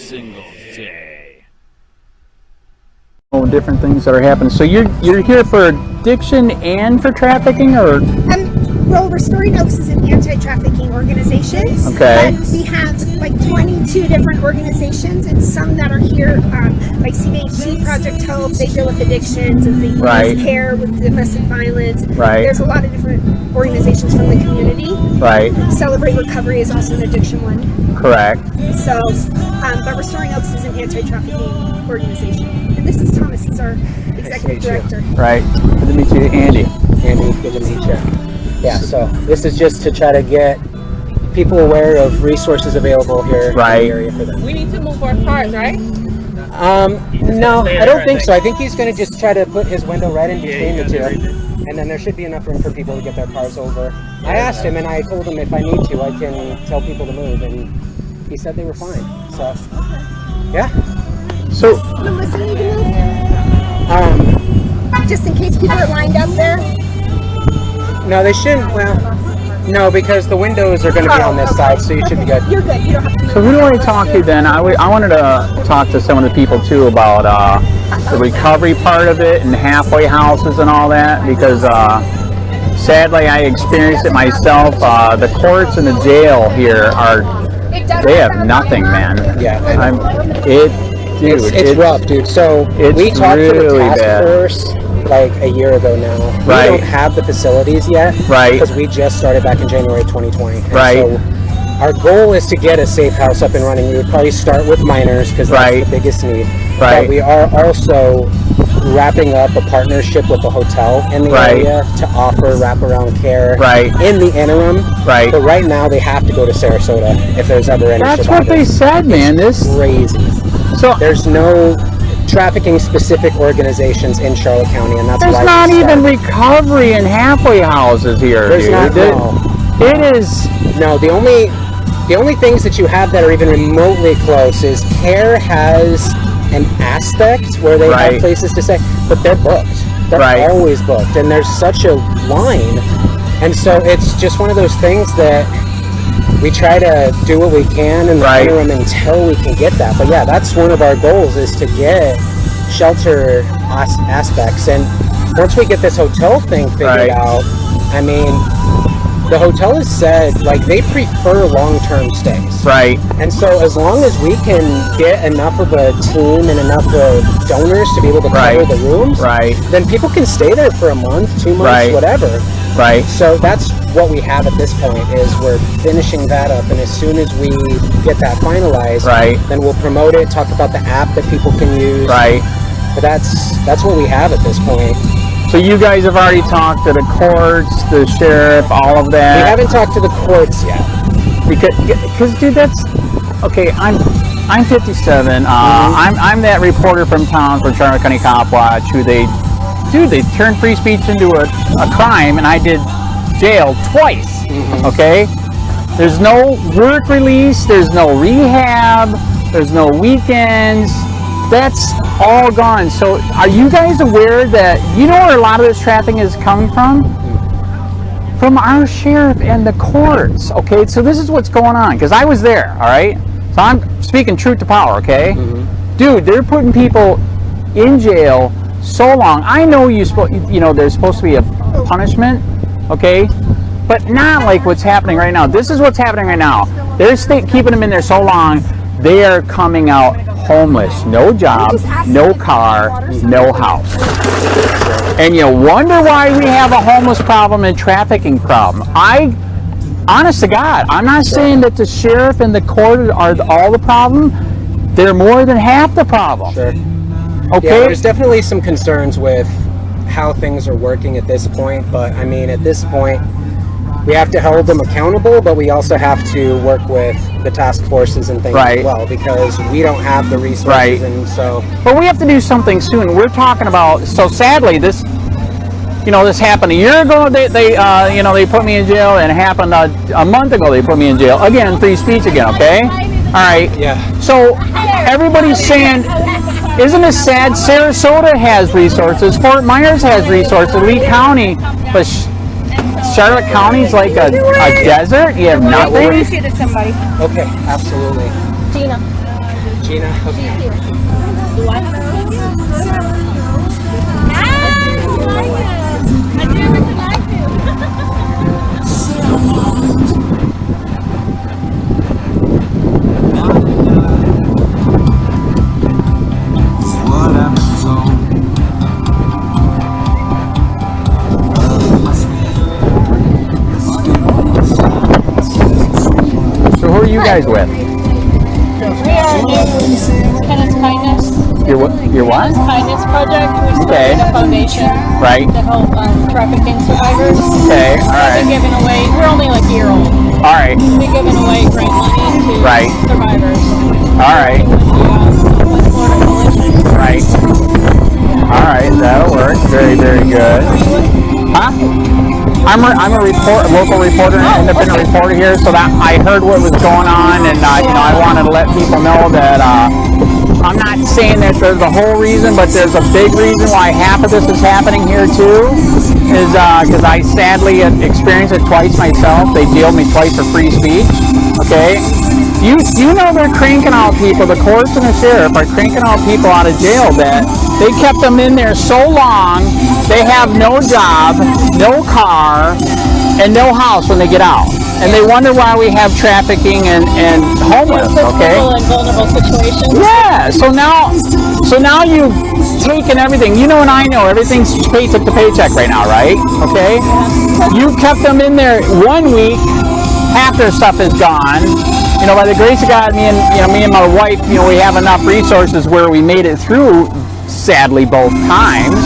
single day. Oh, different things that are happening. So you're here for addiction and for trafficking, or? Well, Restoring Oaks is an anti-trafficking organization. Okay. But we have like 22 different organizations, and some that are here, like CVHC, Project Hope, they deal with addictions and they Right. care with domestic violence. Right. There's a lot of different organizations from the community. Right. Celebrate Recovery is also an addiction one. Correct. So, but Restoring Oaks is an anti-trafficking organization. And this is Thomas, he's our executive director. Right. Good to meet you, Andy. Andy, good to meet you. Yeah, so this is just to try to get people aware of resources available here in the area for them. We need to move our cars, right? No, I don't think so. I think he's going to just try to put his window right in between the two, and then there should be enough room for people to get their cars over. I asked him, and I told him if I need to, I can tell people to move, and he said they were fine. So, yeah. So, Melissa, need to move? Just in case people are lined up there? No, they shouldn't. Well, no, because the windows are going to be on this side, so you should be good. You're good. You don't have to move. so who do I talk to then? I wanted to talk to some of the people too about the recovery part of it and halfway houses and all that, because sadly I experienced it myself. The courts and the jail here they have nothing, man. Yeah, It's rough, dude. So we talked to the task force like a year ago now. We don't have the facilities yet, because we just started back in January 2020. And so our goal is to get a safe house up and running. We would probably start with minors because that's the biggest need. But we are also wrapping up a partnership with a hotel in the area to offer wraparound care in the interim. But right now they have to go to Sarasota if there's ever any That's what they said, man. It's crazy. So there's no trafficking specific organizations in Charlotte County, and that's why there's not even recovery and halfway houses here. There's not. It is no. The only things that you have that are even remotely close is CARE has an aspect where they have places to stay, but they're booked. They're always booked, and there's such a line, and so it's just one of those things that we try to do what we can in the interim until we can get that. But yeah, that's one of our goals, is to get shelter aspects. And once we get this hotel thing figured out, I mean, the hotel has said like they prefer long-term stays. And so as long as we can get enough of a team and enough of donors to be able to cover the rooms, then people can stay there for a month, 2 months, whatever. So that's what we have at this point, is we're finishing that up, and as soon as we get that finalized, then we'll promote it, talk about the app that people can use. But that's what we have at this point. So you guys have already talked to the courts, the sheriff, all of that. We haven't talked to the courts yet. Because dude, that's okay. I'm 57. I'm that reporter from town for Charlotte County Copwatch who they turned free speech into a crime, and I did jail twice. Okay, there's no work release, there's no rehab, there's no weekends. That's all gone. So are you guys aware that where a lot of this trafficking is coming from? From our sheriff and the courts. Okay, so this is what's going on, because I was there. All right, so I'm speaking truth to power. Okay, dude, they're putting people in jail so long. I know there's supposed to be a punishment, okay, but not like what's happening right now. This is what's happening right now. They're keeping them in there so long, they are coming out homeless, no job, no car, no house. And you wonder why we have a homeless problem and trafficking problem. Honest to God, I'm not saying that the sheriff and the court are all the problem. They're more than half the problem. Okay. Yeah, there's definitely some concerns with how things are working at this point, but I mean, at this point, we have to hold them accountable, but we also have to work with the task forces and things as well, because we don't have the resources, and so. But we have to do something soon. We're talking about. So sadly, this happened a year ago. They put me in jail, and it happened a month ago. They put me in jail again. Free speech again. Okay. All right. Yeah. So everybody's saying, isn't it sad? Sarasota has resources. Fort Myers has resources. Lee County, but Charlotte County's like a desert. You have nothing. to somebody. Okay, absolutely. Gina. Okay. What? I do everything I do. So who are you guys with? We are new Kenneth's Kindness. Your what? Kenneth's Kindness Project. We started a foundation Right. to help trafficking survivors. Okay, all We've right. been giving away, we're only like a year old. All right. We've been giving away grant money to Right. survivors. All right. With the West Florida Coalition. Right. All right, that'll work. Very, very good. Huh? I'm a local reporter, an independent reporter here, so that I heard what was going on, and I wanted to let people know that I'm not saying that there's the whole reason, but there's a big reason why half of this is happening here too, is because I sadly experienced it twice myself. They jailed me twice for free speech. Okay. You know they're cranking out people, the courts and the sheriff are cranking out people out of jail that they kept them in there so long, they have no job, no car, and no house when they get out. And they wonder why we have trafficking and homeless, okay? People in vulnerable situations. Yeah, so now you've taken everything. You know and I know everything's paycheck to paycheck right now, right? Okay? You kept them in there 1 week, half their stuff is gone. You know, by the grace of God, me and my wife, we have enough resources where we made it through, sadly, both times.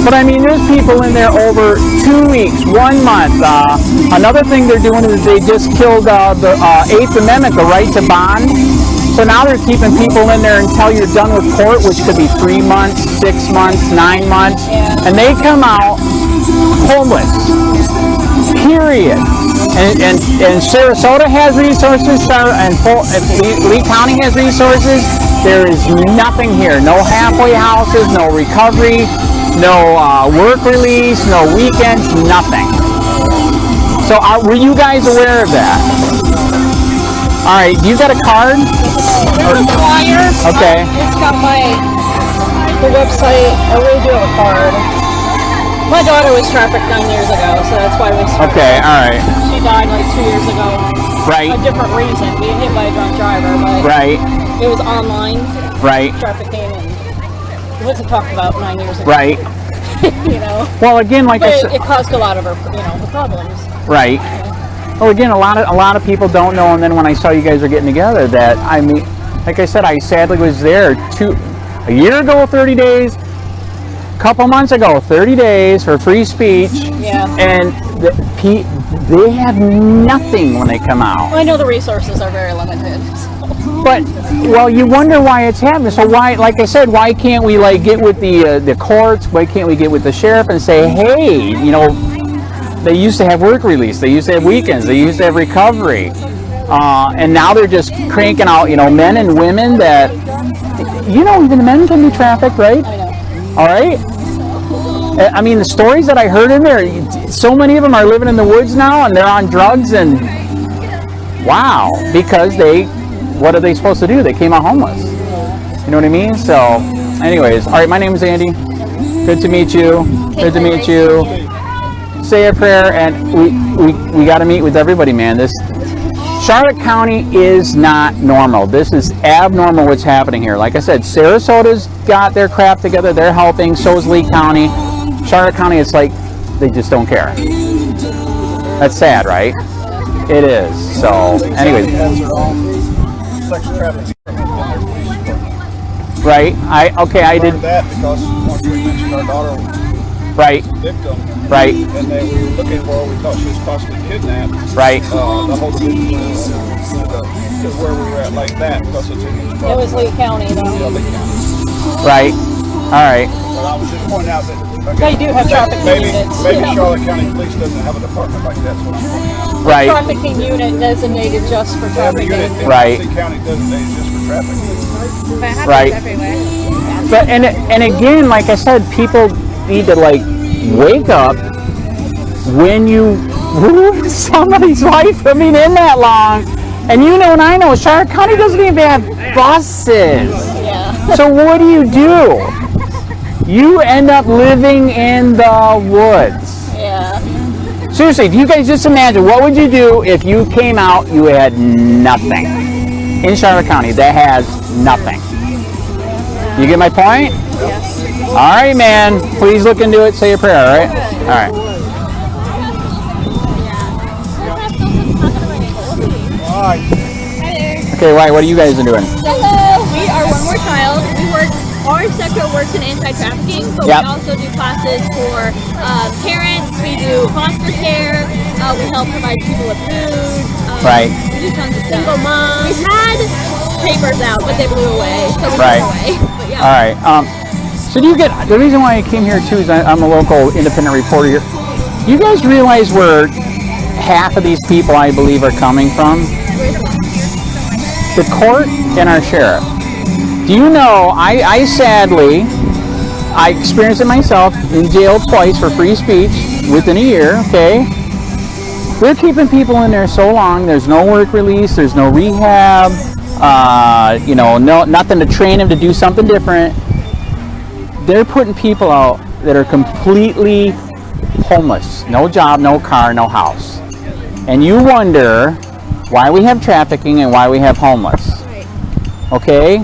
But I mean, there's people in there over 2 weeks, 1 month. Another thing they're doing is they just killed the 8th Amendment, the right to bond. So now they're keeping people in there until you're done with court, which could be 3 months, 6 months, 9 months. And they come out homeless. Period. And Sarasota has resources, and Lee County has resources. There is nothing here. No halfway houses, no recovery, no work release, no weekends, nothing. So were you guys aware of that? All right, you got a card? There's a flyer. Okay. It's got the website. I really do have a card. My daughter was trafficked 9 years ago, so that's why we started. Okay, all right. She died like 2 years ago. Right. A different reason, being hit by a drunk driver, but Right. it was online Right. trafficking, and it wasn't talked about 9 years ago. Right. You know. Well, again, like I But said, it caused a lot of her, the problems. right. Well, again, a lot of people don't know. And then when I saw you guys were getting together, that I mean, like I said, I sadly was there a year ago, 30 days. Couple months ago, 30 days for free speech. Yeah. And they have nothing when they come out. Well, I know the resources are very limited. So. But well, you wonder why it's happening. So why, like I said, why can't we get with the courts? Why can't we get with the sheriff and say, hey, they used to have work release, they used to have weekends, they used to have recovery, and now they're just cranking out, men and women that, even men can be trafficked, right? I know. All right. I mean, the stories that I heard in there, so many of them are living in the woods now, and they're on drugs, and wow, because what are they supposed to do? They came out homeless. You know what I mean? So, anyways, all right. My name is Andy. Good to meet you. Good to meet you. Say a prayer, and we got to meet with everybody, man. This Charlotte County is not normal. This is abnormal what's happening here. Like I said, Sarasota's got their crap together. They're helping. So is Lee County. Charlotte County, it's like they just don't care. That's sad, right? It is. So, anyways. Right. I did. That because once we mentioned our daughter Right. victim. Right. And then we were looking for her. We thought she was possibly kidnapped. Right. The whole division to where we were at like that because it's in It was Lee County, though. Lee County. Right. All right. But I was just pointing out that They do have trafficking units. Maybe Charlotte County Police doesn't have a department like that. So I'm pointing out. Right. Trafficking unit designated just for They have a trafficking. unit in Right. Lee County designated just for trafficking. Right. But and again, like I said, people need to wake up when you ruin somebody's life. I mean, in that long, And you know and I know, Charlotte County doesn't even have buses. Yeah. So what do? You end up living in the woods. Yeah. Seriously, do you guys just imagine, what would you do if you came out, you had nothing in Charlotte County that has nothing? You get my point? Yes. All right, man. Please look into it. Say a prayer, all right? All right. Okay, why? What are you guys doing? Hello, we are One More Child. Our sector works in anti-trafficking, but we also do classes for parents. We do foster care. We help provide people with food. Right. We do tons of single moms. We had papers out, but they blew away, so we Right. threw away. But yeah. All right. So do you get, the reason why I came here too is I'm a local independent reporter here. You guys realize where half of these people, I believe, are coming from? The court and our sheriff. Do you know, I sadly, I experienced it myself, in jail twice for free speech within a year, okay? They're keeping people in there so long, there's no work release, there's no rehab, nothing to train them to do something different. They're putting people out that are completely homeless. No job, no car, no house. And you wonder why we have trafficking and why we have homeless. Okay?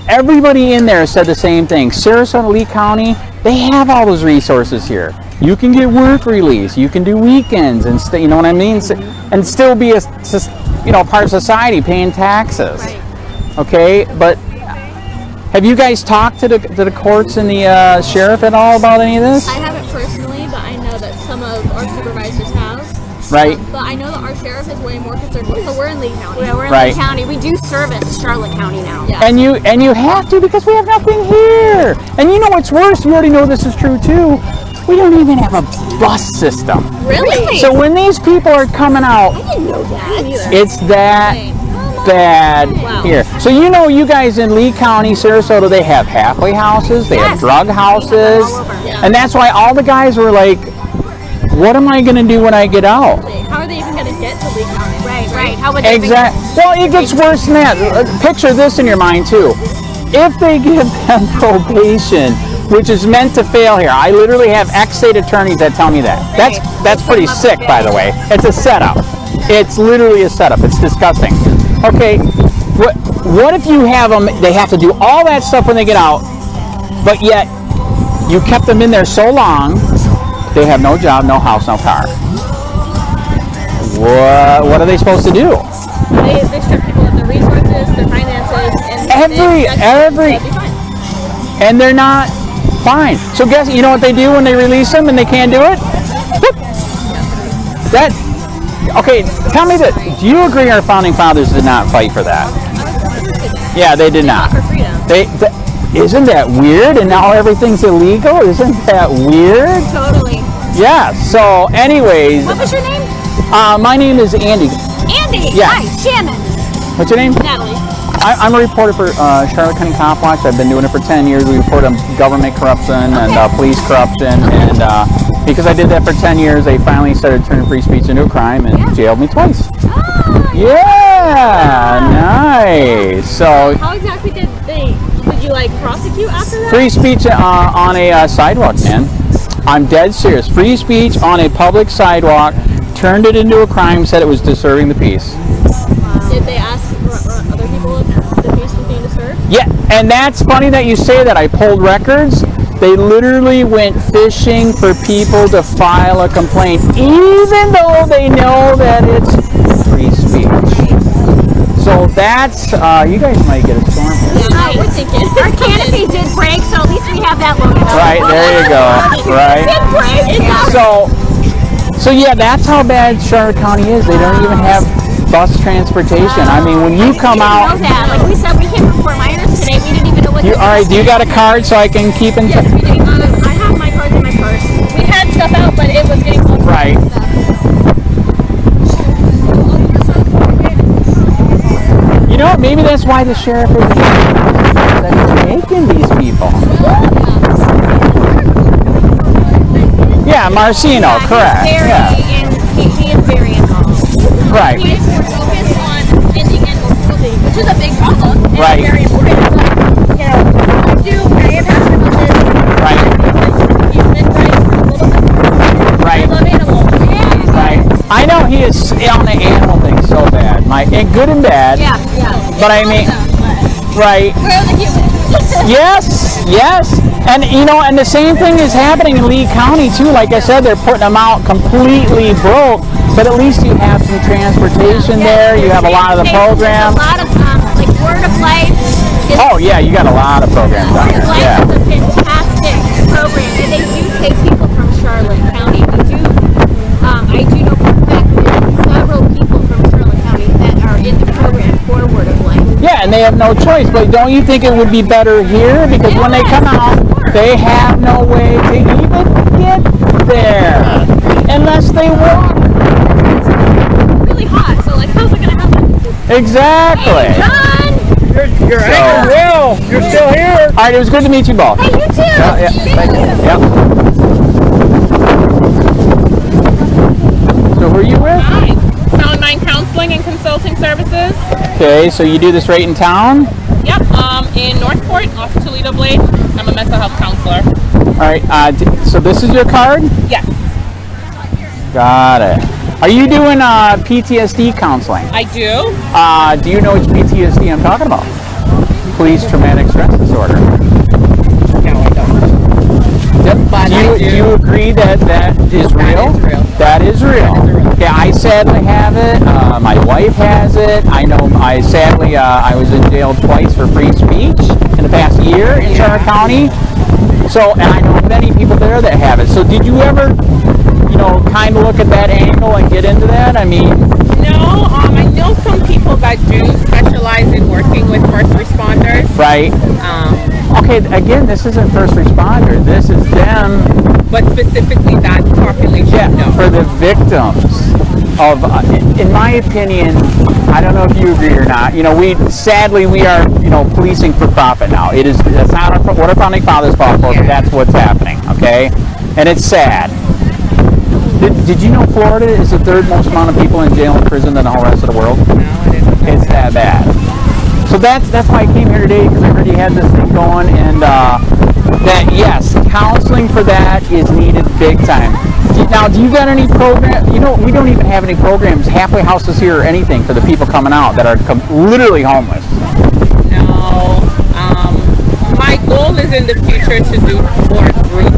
Everybody in there said the same thing. Sarasota, Lee County, they have all those resources here. You can get work release, you can do weekends, and you know what I mean? And still be a part of society, paying taxes. Okay? But have you guys talked to the courts and the sheriff at all about any of this? I haven't personally, but I know that some of our supervisors have. Right. But I know that our sheriff is way more concerned. So we're in Lee County. Yeah, we're in Right. Lee County. We do service Charlotte County now. Yeah. And you have to, because we have nothing here. And you know what's worse? You already know this is true too. We don't even have a bus system. Really? So when these people are coming out, I didn't know that. it's that bad Wow. here. So you know, you guys in Lee County, Sarasota, they have halfway houses, they have drug houses, and that's why all the guys were like, what am I going to do when I get out? How are they even going to get to Lee County? Right. How would they Exactly. Well, it gets worse than that. Picture this in your mind too. If they give them probation, which is meant to fail here, I literally have ex-state attorneys that tell me that. That's pretty sick, by the way. It's a setup. It's literally a setup. It's disgusting. Okay, what if you have them? They have to do all that stuff when they get out, but yet you kept them in there so long. They have no job, no house, no car. What are they supposed to do? They strip people of their resources, their finances, and Every, and they're not fine. So guess, you know what they do when they release them and they can't do it? Okay, tell me that, do you agree our founding fathers did not fight for that? Yeah, they did not. for freedom. Isn't that weird? And now everything's illegal? Isn't that weird? Totally. Yeah, so anyways. What was your name? My name is Andy. Andy. Yeah. Hi, Shannon. What's your name? Natalie. I'm a reporter for Charlotte County Copwatch. I've been doing it for 10 years. We report on government corruption and police corruption. And because I did that for 10 years, they finally started turning free speech into a crime and jailed me twice. Nice. So How exactly did you prosecute after that? free speech on a sidewalk, man. I'm dead serious. Free speech on a public sidewalk, turned it into a crime, said it was disturbing the peace. Did they ask other people if the peace was being disturbed? Yeah, and that's funny that you say that. I pulled records. They literally went fishing for people to file a complaint, even though they know that it's free speech. So that's, you guys might get a storm here. Yeah, we're thinking. Our canopy did break, so at least we have that logo. Right, there you go. Right. It did break. So yeah, that's how bad Charlotte County is. They don't even have bus transportation. I mean, when you come out. We didn't know that. Like we said, we came from Fort Myers today. We didn't even know what. All right, do you got a card so I can keep in touch? Yes, we do. I have my cards in my purse. We had stuff out, but it was getting close. Right. You know what? Maybe that's why the sheriff is making these people. Yeah, Marcino, correct. He is very involved. Right. He's more focused big problem. And Right. It's very important. So, you know, I am passionate about this. Right. Human rights for a little bit. Right. I love animals. Yeah. Right. I know he is on the animal thing so bad, and good and bad. Yeah. But I mean, right. Where are the humans? Yes. And you know, and the same thing is happening in Lee County too. Like I said, they're putting them out completely broke, but at least you have some transportation there. You have a lot of the programs. A lot of like Word of Life. Oh yeah, you got a lot of programs out Word of there. Life Yeah. is a fantastic program, and they do take people from Charlotte County. I do know for a fact that there are several people from Charlotte County that are in the program for Word of Life. Yeah, and they have no choice. But don't you think it would be better here? Because when they come out, they have no way to even get there unless they walk. It's really hot, so like, how's it gonna happen? Exactly. Hey, John! You're anchor Will. You're still here. All right, it was good to meet you both. Hey, you too! Yeah, thank you. Yep. So who are you with? Hi. Sound Mind Counseling and Consulting Services. Okay, so you do this right in town? Yep. In Northport, off Toledo Blade. I'm a mental health counselor. All right, so this is your card? Yes, Got it. Are you doing PTSD counseling? I do. Do you know which PTSD I'm talking about? Police traumatic stress disorder. No, I don't. Yep. But do you agree that that is real? That is real. That is real. Okay, I sadly have it. My wife has it. I know. I was in jail twice for free speech in the past year in Charlotte County. So, and I know many people there that have it. So, did you ever, kind of look at that angle and get into that? I mean, No, I know some people that do specialize in working with first responders. right? Okay, again, this isn't first responder. This is them. But specifically that population, Yeah, no. for the victims of, in my opinion, I don't know if you agree or not. We are, policing for profit now. That's not what our founding fathers fought for, but that's what's happening. Okay, and it's sad. Did you know Florida is the third most amount of people in jail and prison than the whole rest of the world? No, I didn't know. It's that bad. So that's why I came here today, because I heard you had this thing going, and that yes, counseling for that is needed big time. Now, do you got any program? We don't even have any programs, halfway houses here or anything for the people coming out that are literally homeless. No. My goal is in the future to do more groups.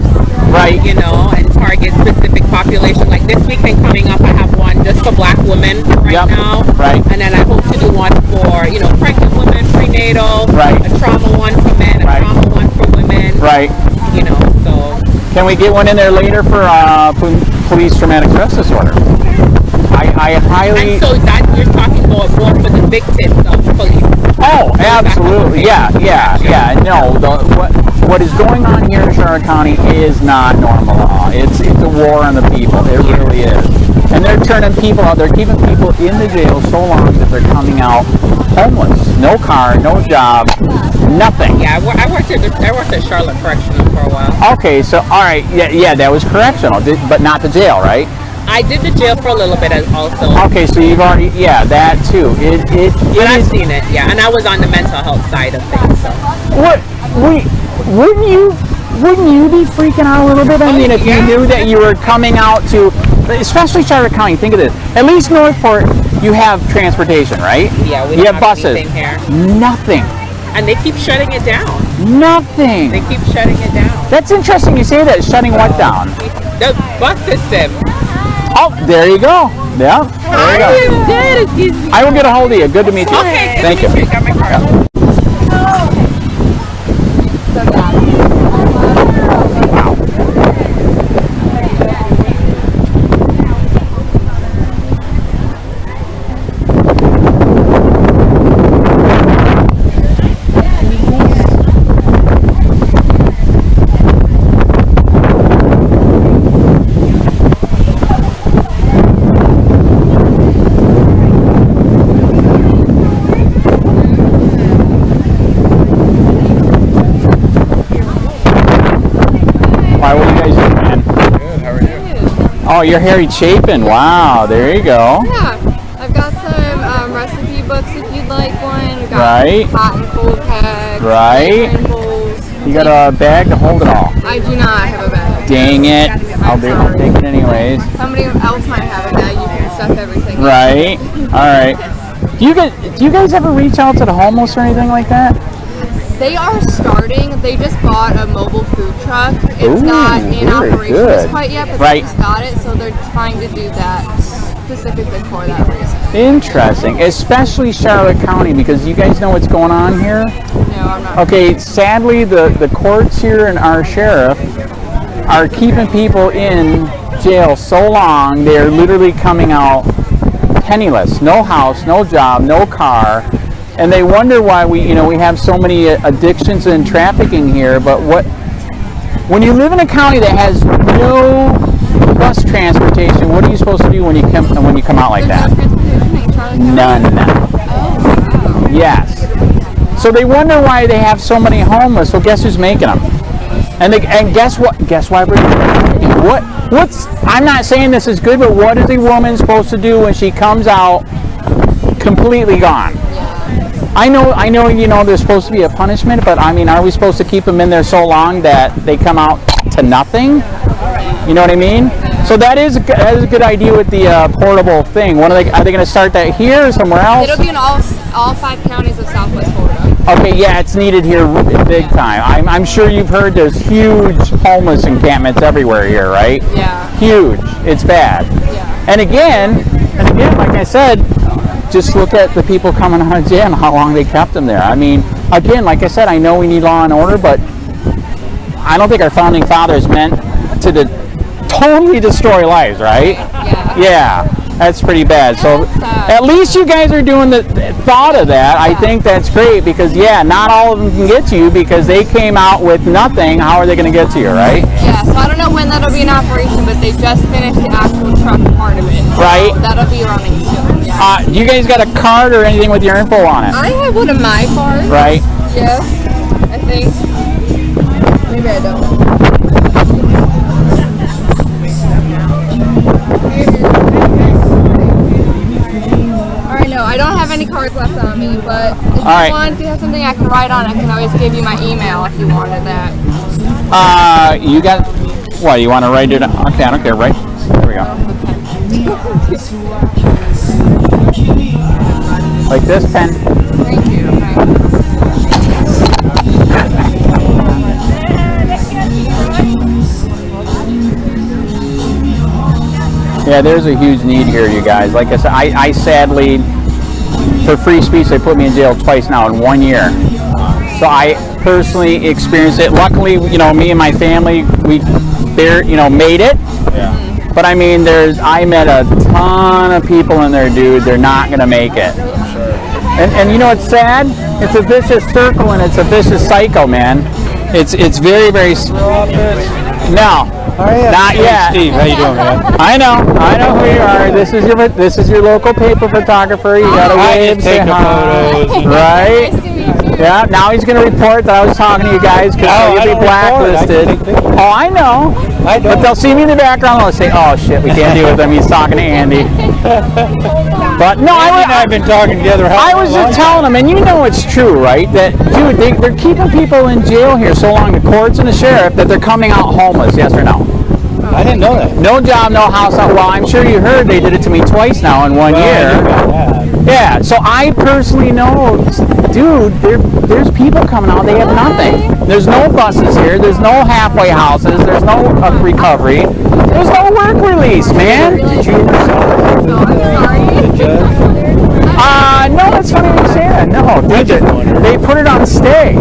Right. And target specific population. Like this weekend coming up, I have one just for Black women right now. Right. And then I hope to do one for, pregnant women, prenatal. Right. A trauma one for men, a trauma one for women. Right. So. Can we get one in there later for police traumatic stress disorder? I highly. And so that you're talking about more for the victims of police. Oh, absolutely. Yeah. No, what is going on here in Charlotte County is not normal law. It's a war on the people. It really is. And they're turning people out. They're keeping people in the jail so long that they're coming out homeless. No car, no job, nothing. Yeah, I worked at Charlotte Correctional for a while. Okay, so all right, yeah, that was correctional, but not the jail, right? I did the jail for a little bit also. Okay, so you've already, that too. But I've seen it, yeah, and I was on the mental health side of things. So. Wouldn't you be freaking out a little bit? I mean, if you knew that you were coming out to, especially Charlotte County, think of this. At least Northport, you have transportation, right? Yeah, we you don't have buses. anything here. Nothing. And they keep shutting it down. Nothing. They keep shutting it down. That's interesting you say that. Shutting what down? The bus system. Oh, there you go. Yeah. There you go. Good, excuse me. I will get a hold of you. Good to meet you. Okay, Thank you. Got my card. Yeah. Good, how are you? Oh, you're Harry Chapin. Wow, there you go. Yeah, I've got some recipe books if you'd like one. We got hot and cold packs. You got a bag to hold it all. I do not have a bag. Dang it. I'll take it anyways. Somebody else might have a bag. You can stuff everything. Right. All right. Do you guys ever reach out to the homeless or anything like that? They are starting. They just bought a mobile food truck. It's not in operation just quite yet, but they just got it, so they're trying to do that specifically for that reason. Interesting, especially Charlotte County, because you guys know what's going on here? No, I'm not. Okay, sadly, the courts here and our sheriff are keeping people in jail so long, they're literally coming out penniless. No house, no job, no car. And they wonder why we have so many addictions and trafficking here. But when you live in a county that has no bus transportation, what are you supposed to do when you come out like that? None. Oh, wow. Yes. So they wonder why they have so many homeless. Well, guess who's making them? And guess what? Guess why we're what's? I'm not saying this is good, but what is a woman supposed to do when she comes out completely gone? I know there's supposed to be a punishment, but I mean, are we supposed to keep them in there so long that they come out to nothing? You know what I mean? So that is a good idea with the portable thing. Are they going to start that here or somewhere else? It'll be in all 5 counties of Southwest Florida. Okay, yeah, it's needed here big time. I'm sure you've heard there's huge homeless encampments everywhere here, right? Yeah. Huge. It's bad. Yeah. And again, like I said, just look at the people coming out of jail and how long they kept them there. I mean, again, like I said, I know we need law and order, but I don't think our founding fathers meant to totally destroy lives, right? Yeah, that's pretty bad. So at least you guys are doing the thought of that. I think that's great because, not all of them can get to you because they came out with nothing. How are they going to get to you, right? Yeah, so I don't know when that'll be in operation, but they just finished the actual truck part of it. Right. So that'll be running soon. Do you guys got a card or anything with your info on it? I have one of my cards. Right. Yeah, I think. Maybe I don't. Alright, no, I don't have any cards left on me, but if you have something I can write on, I can always give you my email if you wanted that. You got, what, you want to write it? Okay, I don't care, right? There we go. Like this pen. Thank you. Yeah, there's a huge need here, you guys. Like I said, I sadly, for free speech, they put me in jail twice now in 1 year. So I personally experienced it. Luckily, me and my family, we made it. Yeah. But I mean, I met a ton of people in there, dude. They're not gonna make it. And you know what's sad? It's a vicious circle and it's a vicious cycle, man. It's very, very. No, not yet. Steve, how you doing, man? I know who you are. This is your local paper photographer. You gotta wave, say hi, right? Yeah. Now he's gonna report that I was talking to you guys because you'll be blacklisted. Oh, I know. But they'll see me in the background and they'll say, "Oh shit, we can't deal with him. He's talking to Andy." But no, I've been talking together. I was just telling them, and you know it's true, right? That dude, they're keeping people in jail here so long, the courts and the sheriff, that they're coming out homeless. Yes or no? I didn't know that. No job, no house. Well, I'm sure you heard they did it to me twice now in 1 year. Yeah, so I personally know, dude, there's people coming out, they have nothing. There's no buses here, there's no halfway houses, there's no recovery, there's no work release, man. Did you resolve No, I'm sorry. the judge? No, that's funny you say that. No, they put it on stay.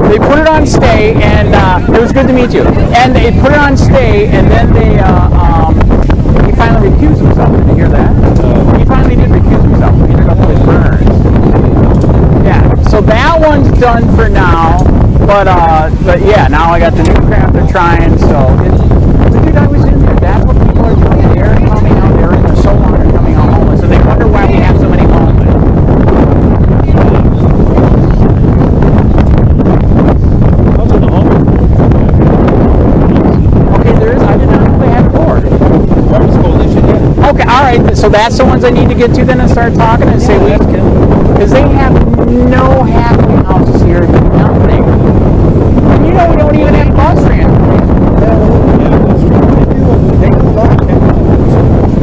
They put it on stay, and it was good to meet you. And they put it on stay, and then he finally recused himself. Did you hear that? He finally did recuse himself. He ended up with burns. Yeah. So that one's done for now. But yeah, now I got the new craft they're trying. So dude, I was in there. That's what people are doing. They're coming out. They're in there so long. They're coming out homeless, and they wonder why we have so many homeless. Okay, all right. so that's the ones I need to get to then and start talking and say because they have no halfway houses here, nothing. And you know we don't even have bus transportation.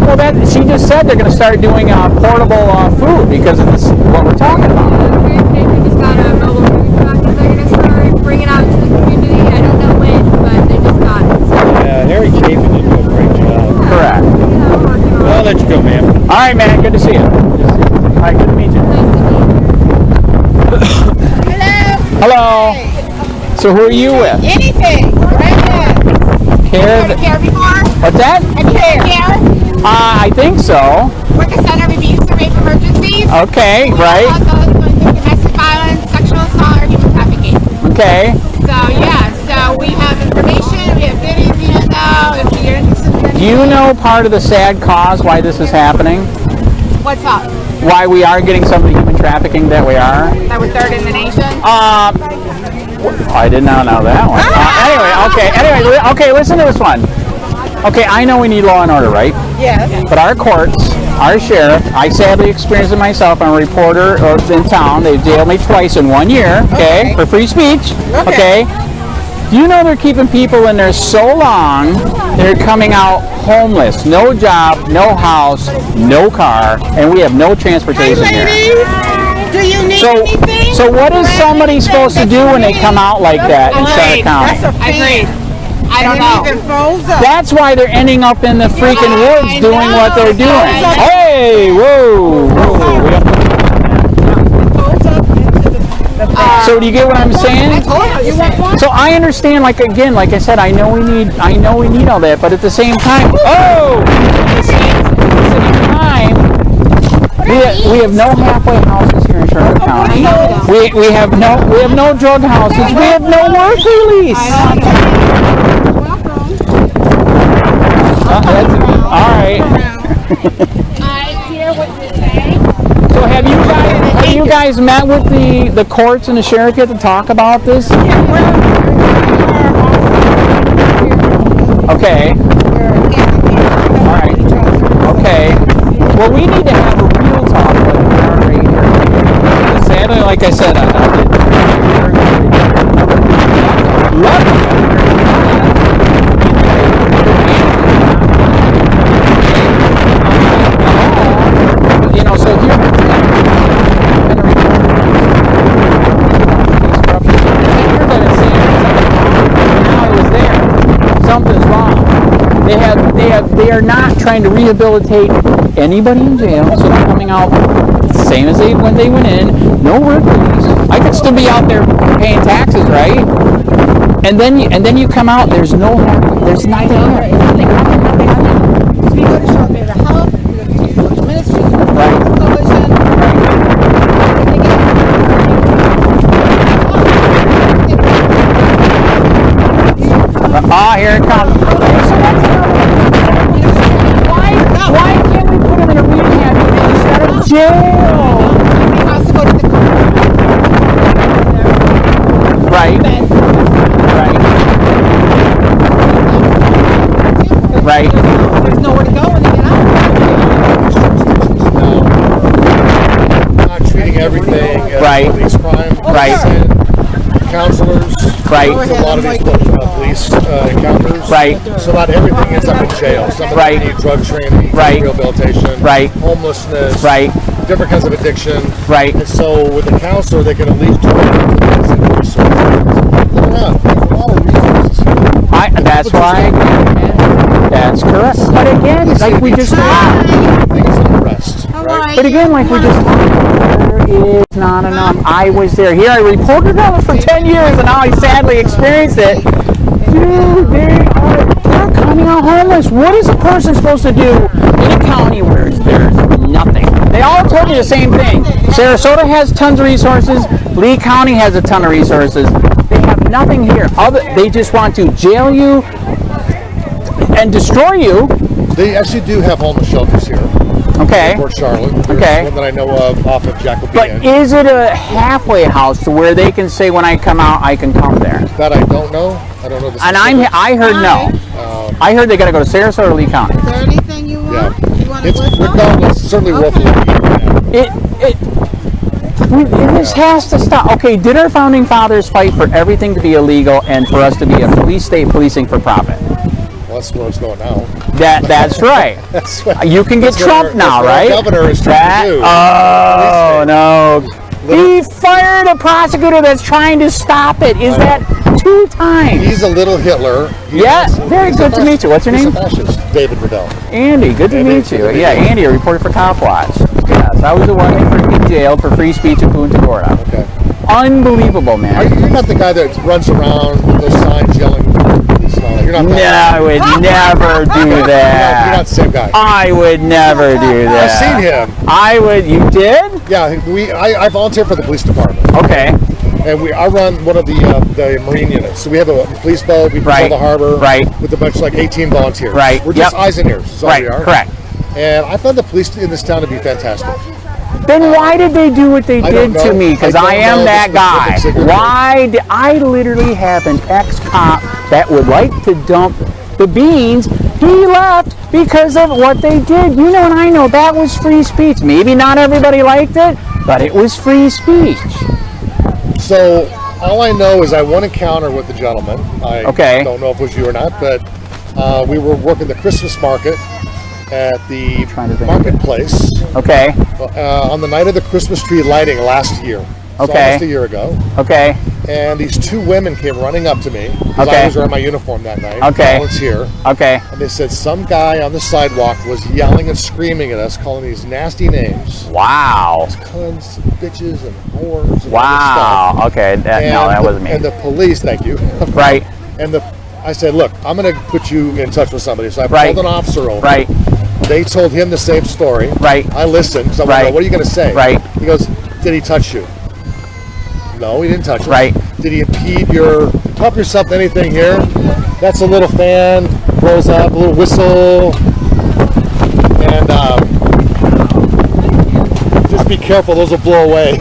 Well, she just said they're going to start doing portable food because of this, what we're talking about. They just got a mobile food truck that they're going to start bringing out to the community. I don't know when, but they just got it. So. Yeah, Harry Chapin did do a great job. Correct. Well, I'll let you go, ma'am. All right, man. Good to see you. All right, good to meet you. Hello. So who are you with? Anything. Right there. Care. Heard of Care before? What's that? Care. I think so. We're the Center of Abuse and Rape Emergencies. Okay, right. We also do domestic violence, sexual assault, or human trafficking. Okay. So yeah, so we have information, we have videos, if you're interested. Do you know part of the sad cause why this is happening? What's up? Why we are getting some of the human trafficking that we are? That we're third in the nation? I did not know that one. Anyway, okay, listen to this one. Okay, I know we need law and order, right? Yes. But our courts, our sheriff, I sadly experienced it myself. I'm a reporter in town. They jailed me twice in 1 year, okay, for free speech, okay? Do you know they're keeping people in there so long, they're coming out homeless, no job, no house, no car, and we have no transportation here. Do you need anything? So what is somebody supposed to do when they come out like that in Charlotte County? Agreed. I don't know. That's why they're ending up in the freaking woods doing what they're doing. Hey, whoa. So do you get what I'm saying? So I understand, like I said, I know we need all that, but at the same time, we have no halfway houses here in Charlotte County. We have no drug houses. We have no work release. All right. I hear what you're saying. So have you guys met with the courts and the sheriff yet to talk about this? Okay. All right. Okay. Well, we need to have a real talk like we are right here. Sadly, like I said, so here something's wrong. They are not trying to rehabilitate anybody in jail, so they're coming out same as when they went in. No work release. I could still be out there paying taxes, right? And then you come out. There's nothing there. Nothing. So we go to Charlotte Behavioral Health, we go to social ministry, right. coalition. Here it comes. Why can't we put them in a rehab instead of jail? Right. There's nowhere to go when they get out. Not treating everything as police crime. Counselors. Right. A lot of these police encounters. Right. So not everything ends up in jail. Some of them need drug training, rehabilitation, homelessness, different kinds of addiction. Right. And so with a counselor, they can at least direct them to these resources. Look around. There's a lot of resources here. That's why. That's correct. But again, like we just But again, like we just there is not enough. I was there. Here I reported on it for 10 years and now I sadly experienced it. Dude, they're coming out homeless. What is a person supposed to do in a county where there's nothing? They all told me the same thing. Sarasota has tons of resources. Lee County has a ton of resources. They have nothing here. They just want to jail you and destroy you. They actually do have homeless shelters here. Okay. Port Charlotte. There's one that I know of off of Jacobean. But is it a halfway house to where they can say when I come out, I can come there? That I don't know. I don't know. I heard no. I heard they got to go to Sarasota or Lee County. Is there anything you want? You want want to It's listen? regardless, certainly worth looking at. This has to stop. Okay, did our founding fathers fight for everything to be illegal and for us to be a police state policing for profit? Well, that's where it's going now. That's right. That's what, you can get Trump now, right? The governor is trying to do. Oh no! He fired a prosecutor that's trying to stop it. Is that 2 times? He's a little Hitler. Very good to meet you. What's your name? He's a fascist. David Riddell. Andy, good to meet you. Yeah, Andy, a reporter for Copwatch. Yes, I was the one who freaking jailed for free speech in Punta Gorda. Okay. Unbelievable, man. You're not the guy that runs around with those signs yelling. You're not that I would never do that. You're not the same guy. I would never do that. I've seen him. I would. You did? Yeah, I volunteer for the police department. Okay. And I run one of the marine units. So we have a police boat. We patrol the harbor. Right. With a bunch of like 18 volunteers. Right. We're just eyes and ears. That's all we are. Correct. And I found the police in this town to be fantastic. Then why did they do what they did to me? Because I am that guy. Why did I literally have an ex-cop that would like to dump the beans? He left because of what they did. You know and I know that was free speech. Maybe not everybody liked it, but it was free speech. So all I know is I won an encounter with the gentleman. I don't know if it was you or not, but we were working the Christmas market at the marketplace. Okay. On the night of the Christmas tree lighting last year. So almost a year ago. Okay. And these 2 women came running up to me because I was wearing my uniform that night. Okay. Volunteer. Okay. And they said some guy on the sidewalk was yelling and screaming at us, calling these nasty names. Wow. Cunts, bitches, and whores. And wow. Stuff. Okay. No, that wasn't me. And the police, thank you. Right. And I said, look, I'm going to put you in touch with somebody. So I pulled an officer over. Right. They told him the same story. Right. I listened because I was like, what are you going to say? Right. He goes, did he touch you? No, he didn't touch you. Right. Did he impede help yourself to anything here? That's a little fan, blows up, a little whistle. And just be careful, those will blow away.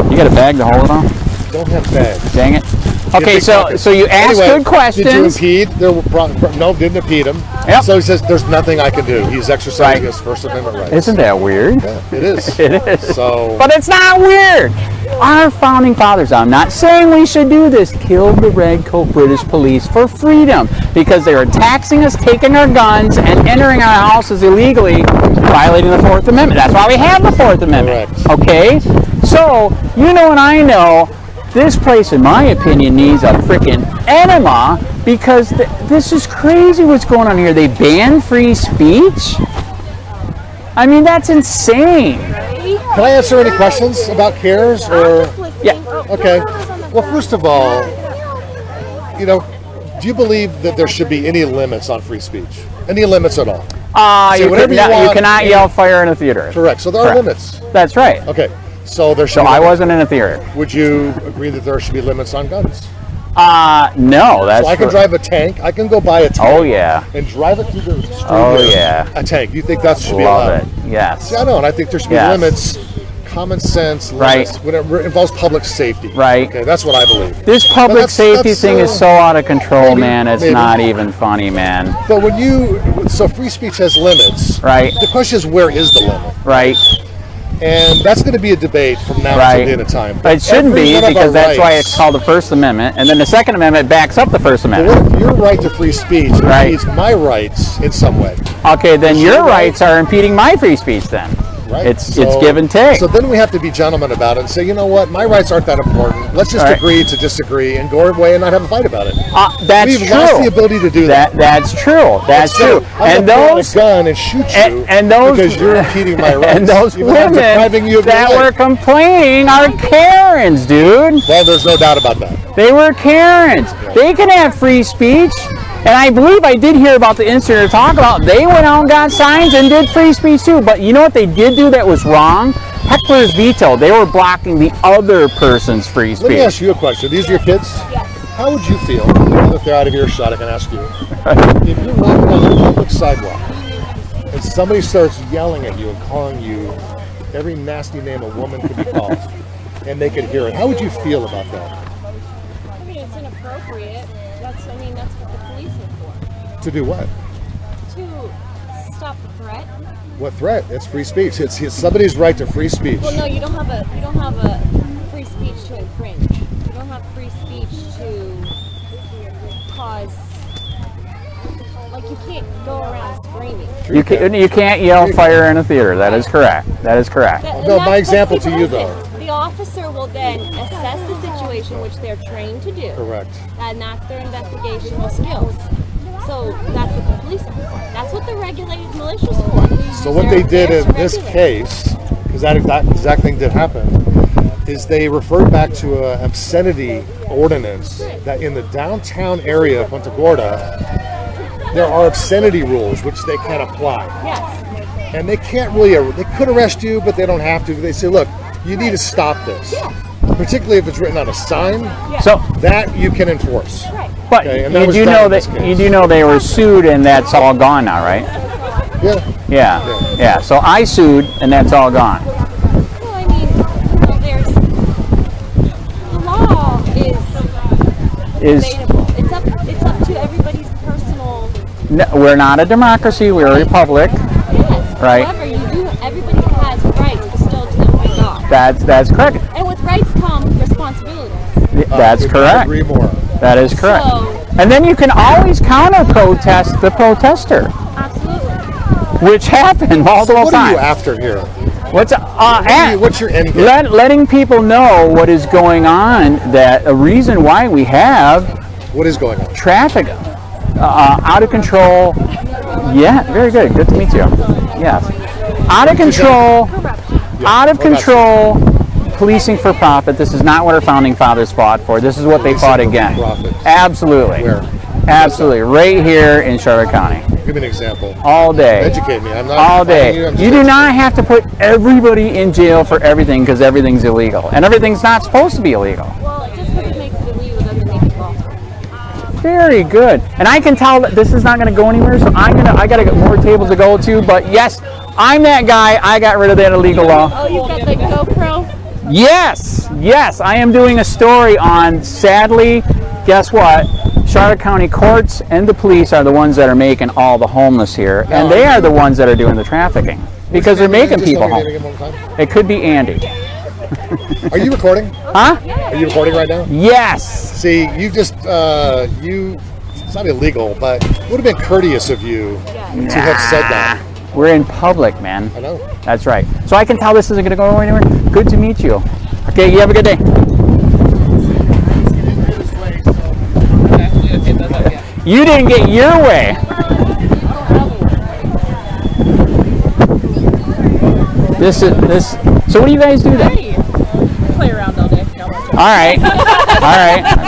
You got a bag to hold it on? Don't have bags. Dang it. Okay, so you asked good questions. Did you impede? No, didn't impede him. Yep. So he says, there's nothing I can do. He's exercising his First Amendment rights. Isn't that weird? Yeah, it is. It is. So, but it's not weird. Our founding fathers, I'm not saying we should do this, killed the Redcoat British police for freedom because they were taxing us, taking our guns, and entering our houses illegally, violating the 4th Amendment. That's why we have the 4th Amendment. Correct. Okay? So, you know and I know, this place, in my opinion, needs a freaking enema because this is crazy what's going on here. They ban free speech? I mean, that's insane. Can I answer any questions about CARES? Yeah. Okay. Well, first of all, do you believe that there should be any limits on free speech? Any limits at all? You cannot yell fire in a theater. Correct. So there are limits. That's right. Okay. So there should. So I wasn't in a theater. Would you agree that there should be limits on guns? No. That's. So I can drive a tank. I can go buy a tank. Oh yeah. And drive it through the street. Oh yeah. A tank. You think that should be allowed? Love it. Yes. See, I know, and I think there should be limits. Common sense limits when it involves public safety. Right. Okay, that's what I believe. This public safety thing is so out of control, man. It's not even funny, man. But so free speech has limits. Right. The question is, where is the limit? Right. And that's going to be a debate from now until the end of time. But it shouldn't be because that's why it's called the First Amendment, and then the Second Amendment backs up the First Amendment. What if your right to free speech impedes my rights in some way? Okay, then your rights are impeding my free speech then. Right. It's give and take. So then we have to be gentlemen about it and say, you know what, my rights aren't that important. Let's just agree to disagree and go away and not have a fight about it. That's We've true. lost the ability to do that. That's true. That's true. And those a gun and shoot you because you're impeding my rights. And those women that were complaining are Karens, dude. Well, there's no doubt about that. They were Karens. Yeah. They can have free speech. And I believe I did hear about the incident you're talking about. They went out and got signs and did free speech too. But you know what they did do that was wrong? Heckler's veto. They were blocking the other person's free speech. Let me ask you a question. These are your kids? Yes. How would you feel, if they're out of earshot, I can ask you, if you're walking on a public sidewalk and somebody starts yelling at you and calling you every nasty name a woman could be called, and they could hear it, how would you feel about that? I mean, it's inappropriate. That's what the police are for. To do what? stop the threat? What threat? It's free speech. It's somebody's right to free speech. Well, no, you don't have a free speech to infringe. You don't have free speech to cause. Like, you can't go around screaming. You can't yell fire in a theater. That is correct. That is correct. No, my example to you though. The officer will then assess the situation, which they're trained to do. Correct. And that's their investigational skills. So that's what the police are for. That's what the regulated militia's for. So what they did in this case, because that exact thing did happen, is they referred back to an obscenity ordinance that in the downtown area of Punta Gorda, there are obscenity rules which they can apply. Yes. And they can't really, they could arrest you, but they don't have to. They say, look, you need to stop this. Yeah. Particularly if it's written on a sign, so that you can enforce. Right. But you do know they were sued, and that's all gone now, right? Yeah. So I sued, and that's all gone. Well, I mean, the law is debatable. It's up to everybody's personal. No, we're not a democracy. We're a republic. Yes. Right. However, everybody has rights bestowed to them by God. That's correct. And with rights come responsibilities. That's correct. Agree more. That is correct. So, and then you can always counter-protest the protester. Absolutely. Which happened multiple times. What are you after here? What's your end game? Letting people know what is going on. That a reason why we have what is going on? Traffic out of control. Yeah, very good. Good to meet you. Yes, out of control. Out of control. Policing for profit. This is not what our founding fathers fought for. This is what they fought against. Absolutely. Where? Absolutely. Right here in Charlotte County. Give me an example. All day. Educate me. I'm not all day. You do not have to put everybody in jail for everything because everything's illegal. And everything's not supposed to be illegal. Well, just because it makes it illegal doesn't make it lawful. Very good. And I can tell that this is not going to go anywhere, so I got to get more tables to go to. But yes, I'm that guy. I got rid of that illegal law. Oh, you've got the GoPro? Yes, I am doing a story on, sadly, guess what? Charlotte County courts and the police are the ones that are making all the homeless here, and they are the ones that are doing the trafficking because they're making people homeless. It could be Andy. Are you recording? Huh? Are you recording right now? Yes. See, you just, it's not illegal, but it would have been courteous of you to have said that. We're in public, man. I know. That's right. So I can tell this isn't going to go anywhere. Good to meet you. Okay, you have a good day. You didn't get your way. So what do you guys do then? Play around all day. All right.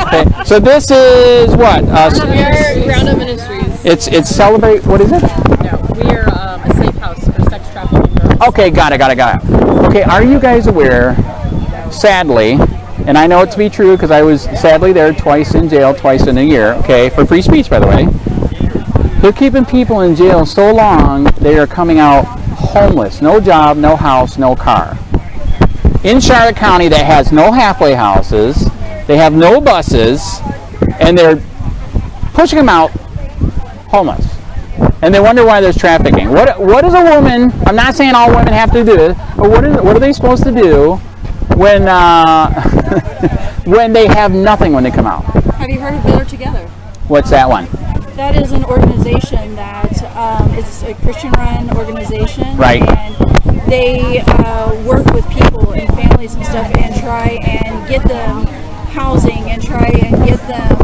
Okay. So this is what? We're Ground Up Ministries. It's celebrate. What is it? No, we're a safe house for sex trafficking girls. Okay, got it. Okay, are you guys aware, sadly, and I know it to be true because I was sadly there twice in jail, twice in a year, okay, for free speech, by the way. They're keeping people in jail so long, they are coming out homeless. No job, no house, no car. In Charlotte County that has no halfway houses, they have no buses, and they're pushing them out homeless. And they wonder why there's trafficking. What is a woman, I'm not saying all women have to do it, but what are they supposed to do when when they have nothing when they come out? Have you heard of Better Together? What's that one? That is an organization that is a Christian-run organization. Right. And they work with people and families and stuff and try and get them housing and try and get them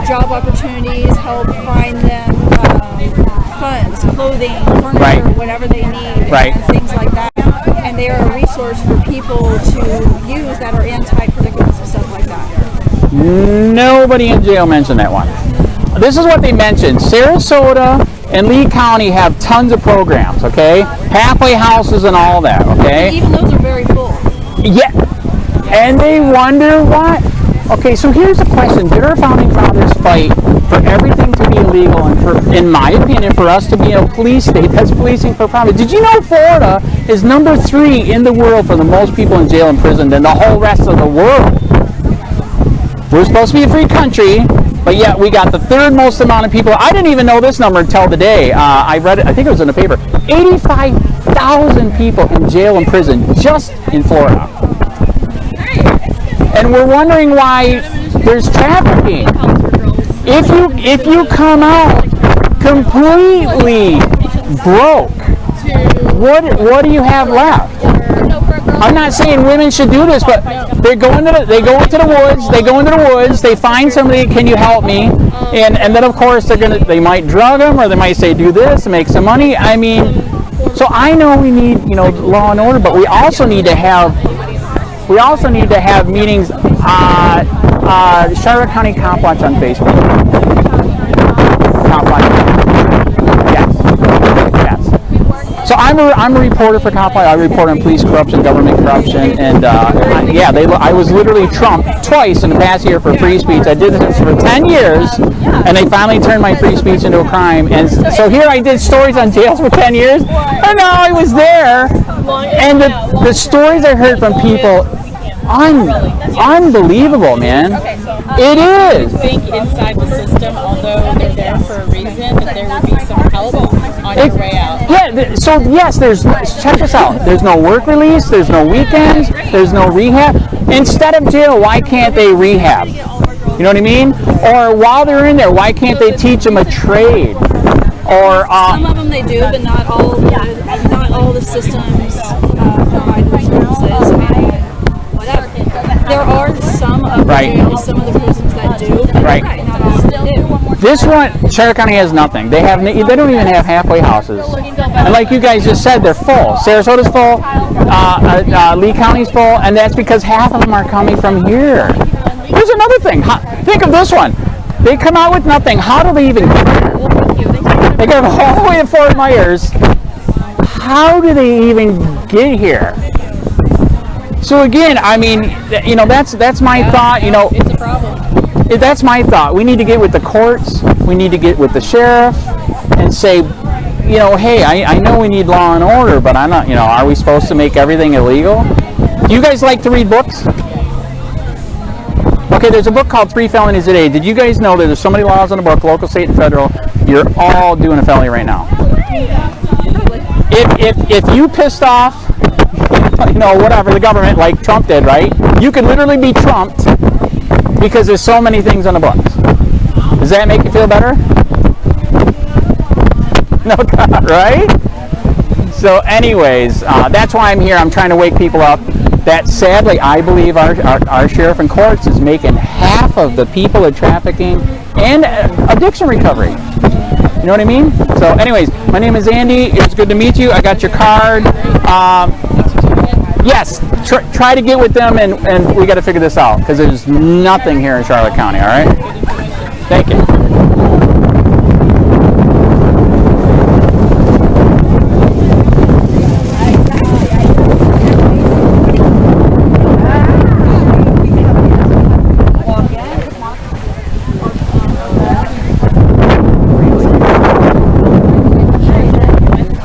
job opportunities, help find them funds, clothing, furniture, right. Whatever they need, right. And things like that. And they are a resource for people to use that are in tight predicaments and stuff like that. Nobody in jail mentioned that one. This is what they mentioned. Sarasota and Lee County have tons of programs, okay? Halfway houses and all that, okay? And even those are very full. Yeah. And they wonder why. Okay, so here's the question. Did our founding fathers fight for everything to be illegal and for, in my opinion, for us to be a police state that's policing for profit? Did you know Florida is number 3 in the world for the most people in jail and prison than the whole rest of the world? We're supposed to be a free country, But yet we got the third most amount of people. I didn't even know this number until today. I read it, I think it was in the paper. 85,000 people in jail and prison just in Florida. And we're wondering why there's trafficking. If you come out completely broke, what do you have left? I'm not saying women should do this, but they go into the woods, they find somebody, can you help me? And then of course they might drug them, or they might say do this and make some money. I mean, so I know we need, law and order, but we also need to have meetings. Charlotte County Copwatch on Facebook. Copwatch. So I'm a reporter for Copwatch. I report on police corruption, government corruption, and I was literally trumped twice in the past year for free speech. I did this for 10 years, and they finally turned my free speech into a crime. And so here I did stories on jails for 10 years, and now I was there, and the stories I heard from people, unbelievable, man. It is. I think inside the system, although they're there for a reason, that there would be some help on your way out. Yeah, so yes, check this out. There's no work release, there's no weekends, there's no rehab. Instead of jail, why can't they rehab? You know what I mean? Or while they're in there, why can't they teach them a trade? Or some of them they do, but not all. Not all the systems provide those services. Whatever. There are some of the prisons that do, but not all of them do. This one, Charlotte County has nothing. They don't even have halfway houses. And like you guys just said, they're full. Sarasota's full, Lee County's full, and that's because half of them are coming from here. Here's another thing. Think of this one. They come out with nothing. How do they even get here? They go all the way to Fort Myers. How do they even get here? So again, I mean, that's my thought. It's a problem. That's my thought. We need to get with the courts. We need to get with the sheriff and say, hey, I know we need law and order, but I'm not. Are we supposed to make everything illegal? Do you guys like to read books? Okay, there's a book called 3 Felonies a Day. Did you guys know that there's so many laws in the book, local, state, and federal? You're all doing a felony right now. If you pissed off, whatever, the government, like Trump did, right? You could literally be trumped because there's so many things on the books. Does that make you feel better? No, right? So anyways, that's why I'm here. I'm trying to wake people up. That sadly, I believe our sheriff and courts is making half of the people of trafficking and addiction recovery. You know what I mean? So anyways, my name is Andy. It's good to meet you. I got your card. Yes, try to get with them, and we got to figure this out because there's nothing here in Charlotte County, all right? Thank you.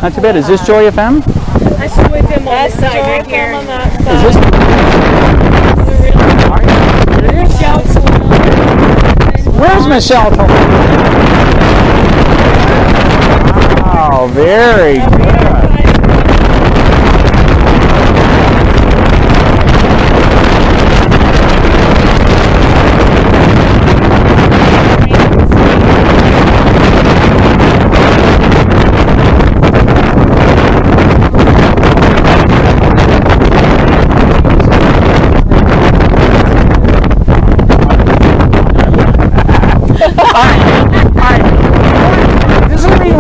Not too bad. Is this Joy FM? That's Joy FM on the side right here. On that side. Is this? Where's Michelle? Wow, very good.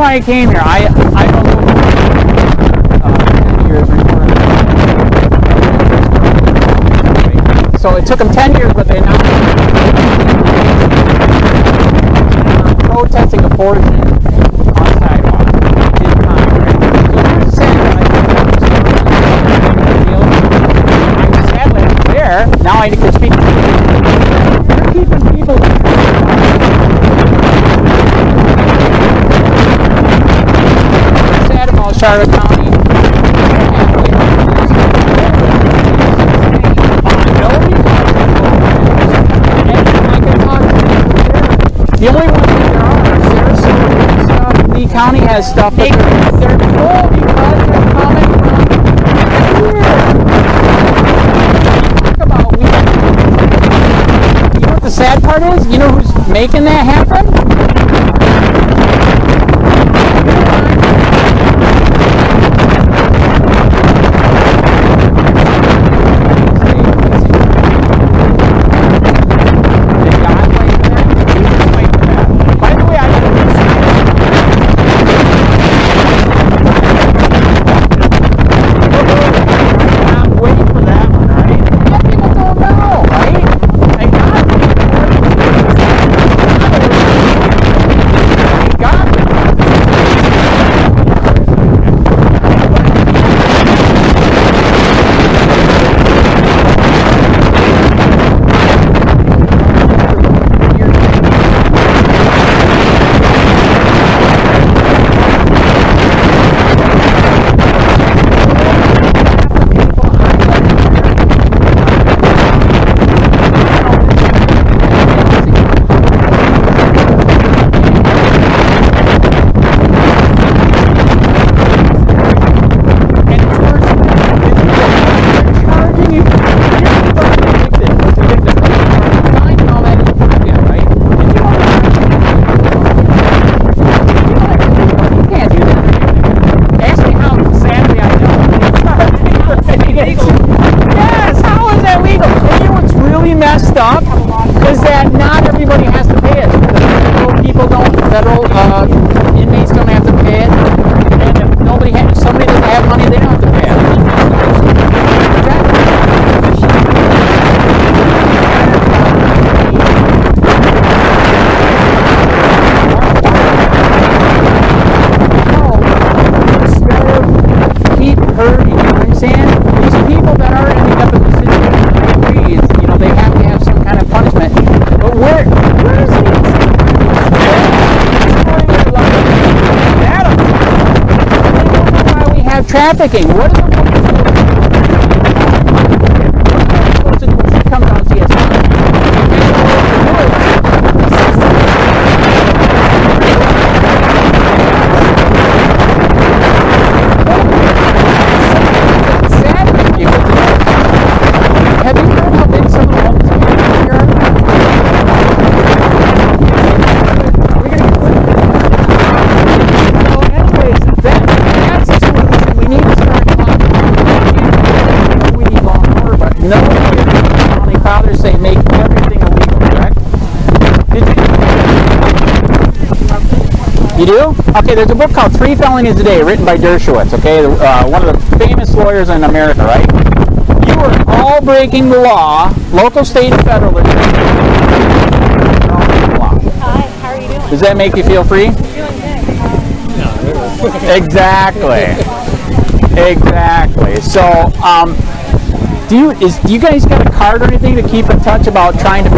I came here. I don't know. 10 years recording. So it took them 10 years, but they now protesting abortion on sidewalk. I'm sadly there. Now I can speak. They're keeping people. Charlotte County. The only ones that there are Sarasota and stuff. Lee County has stuff, but they're full because they're coming from here. Talk about you know what the sad part is? You know who's making that happen? Up is that not everybody has to pay it. Federal inmates don't have to pay it, and if somebody doesn't have money, they don't have to pay it. Instead of keep hurting, you know what I'm saying? These people that are ending up in the situation, you know, they have to have some kind of punishment. But where is it? Why we have trafficking? What are the supposed to do? She comes down and see us. Have you heard how big some of the homes here are? So anyways, that's the solution. We need to start talking. We need law and order, but no founding fathers say make everything illegal, correct? Did you do? Okay, there's a book called 3 Felonies a Day written by Dershowitz, okay? One of the famous lawyers in America, right? You are all breaking the law, local, state, and federal. Hi, how are you doing? Does that make you feel free? Exactly. Exactly. So, do you guys got a card or anything to keep in touch about trying to?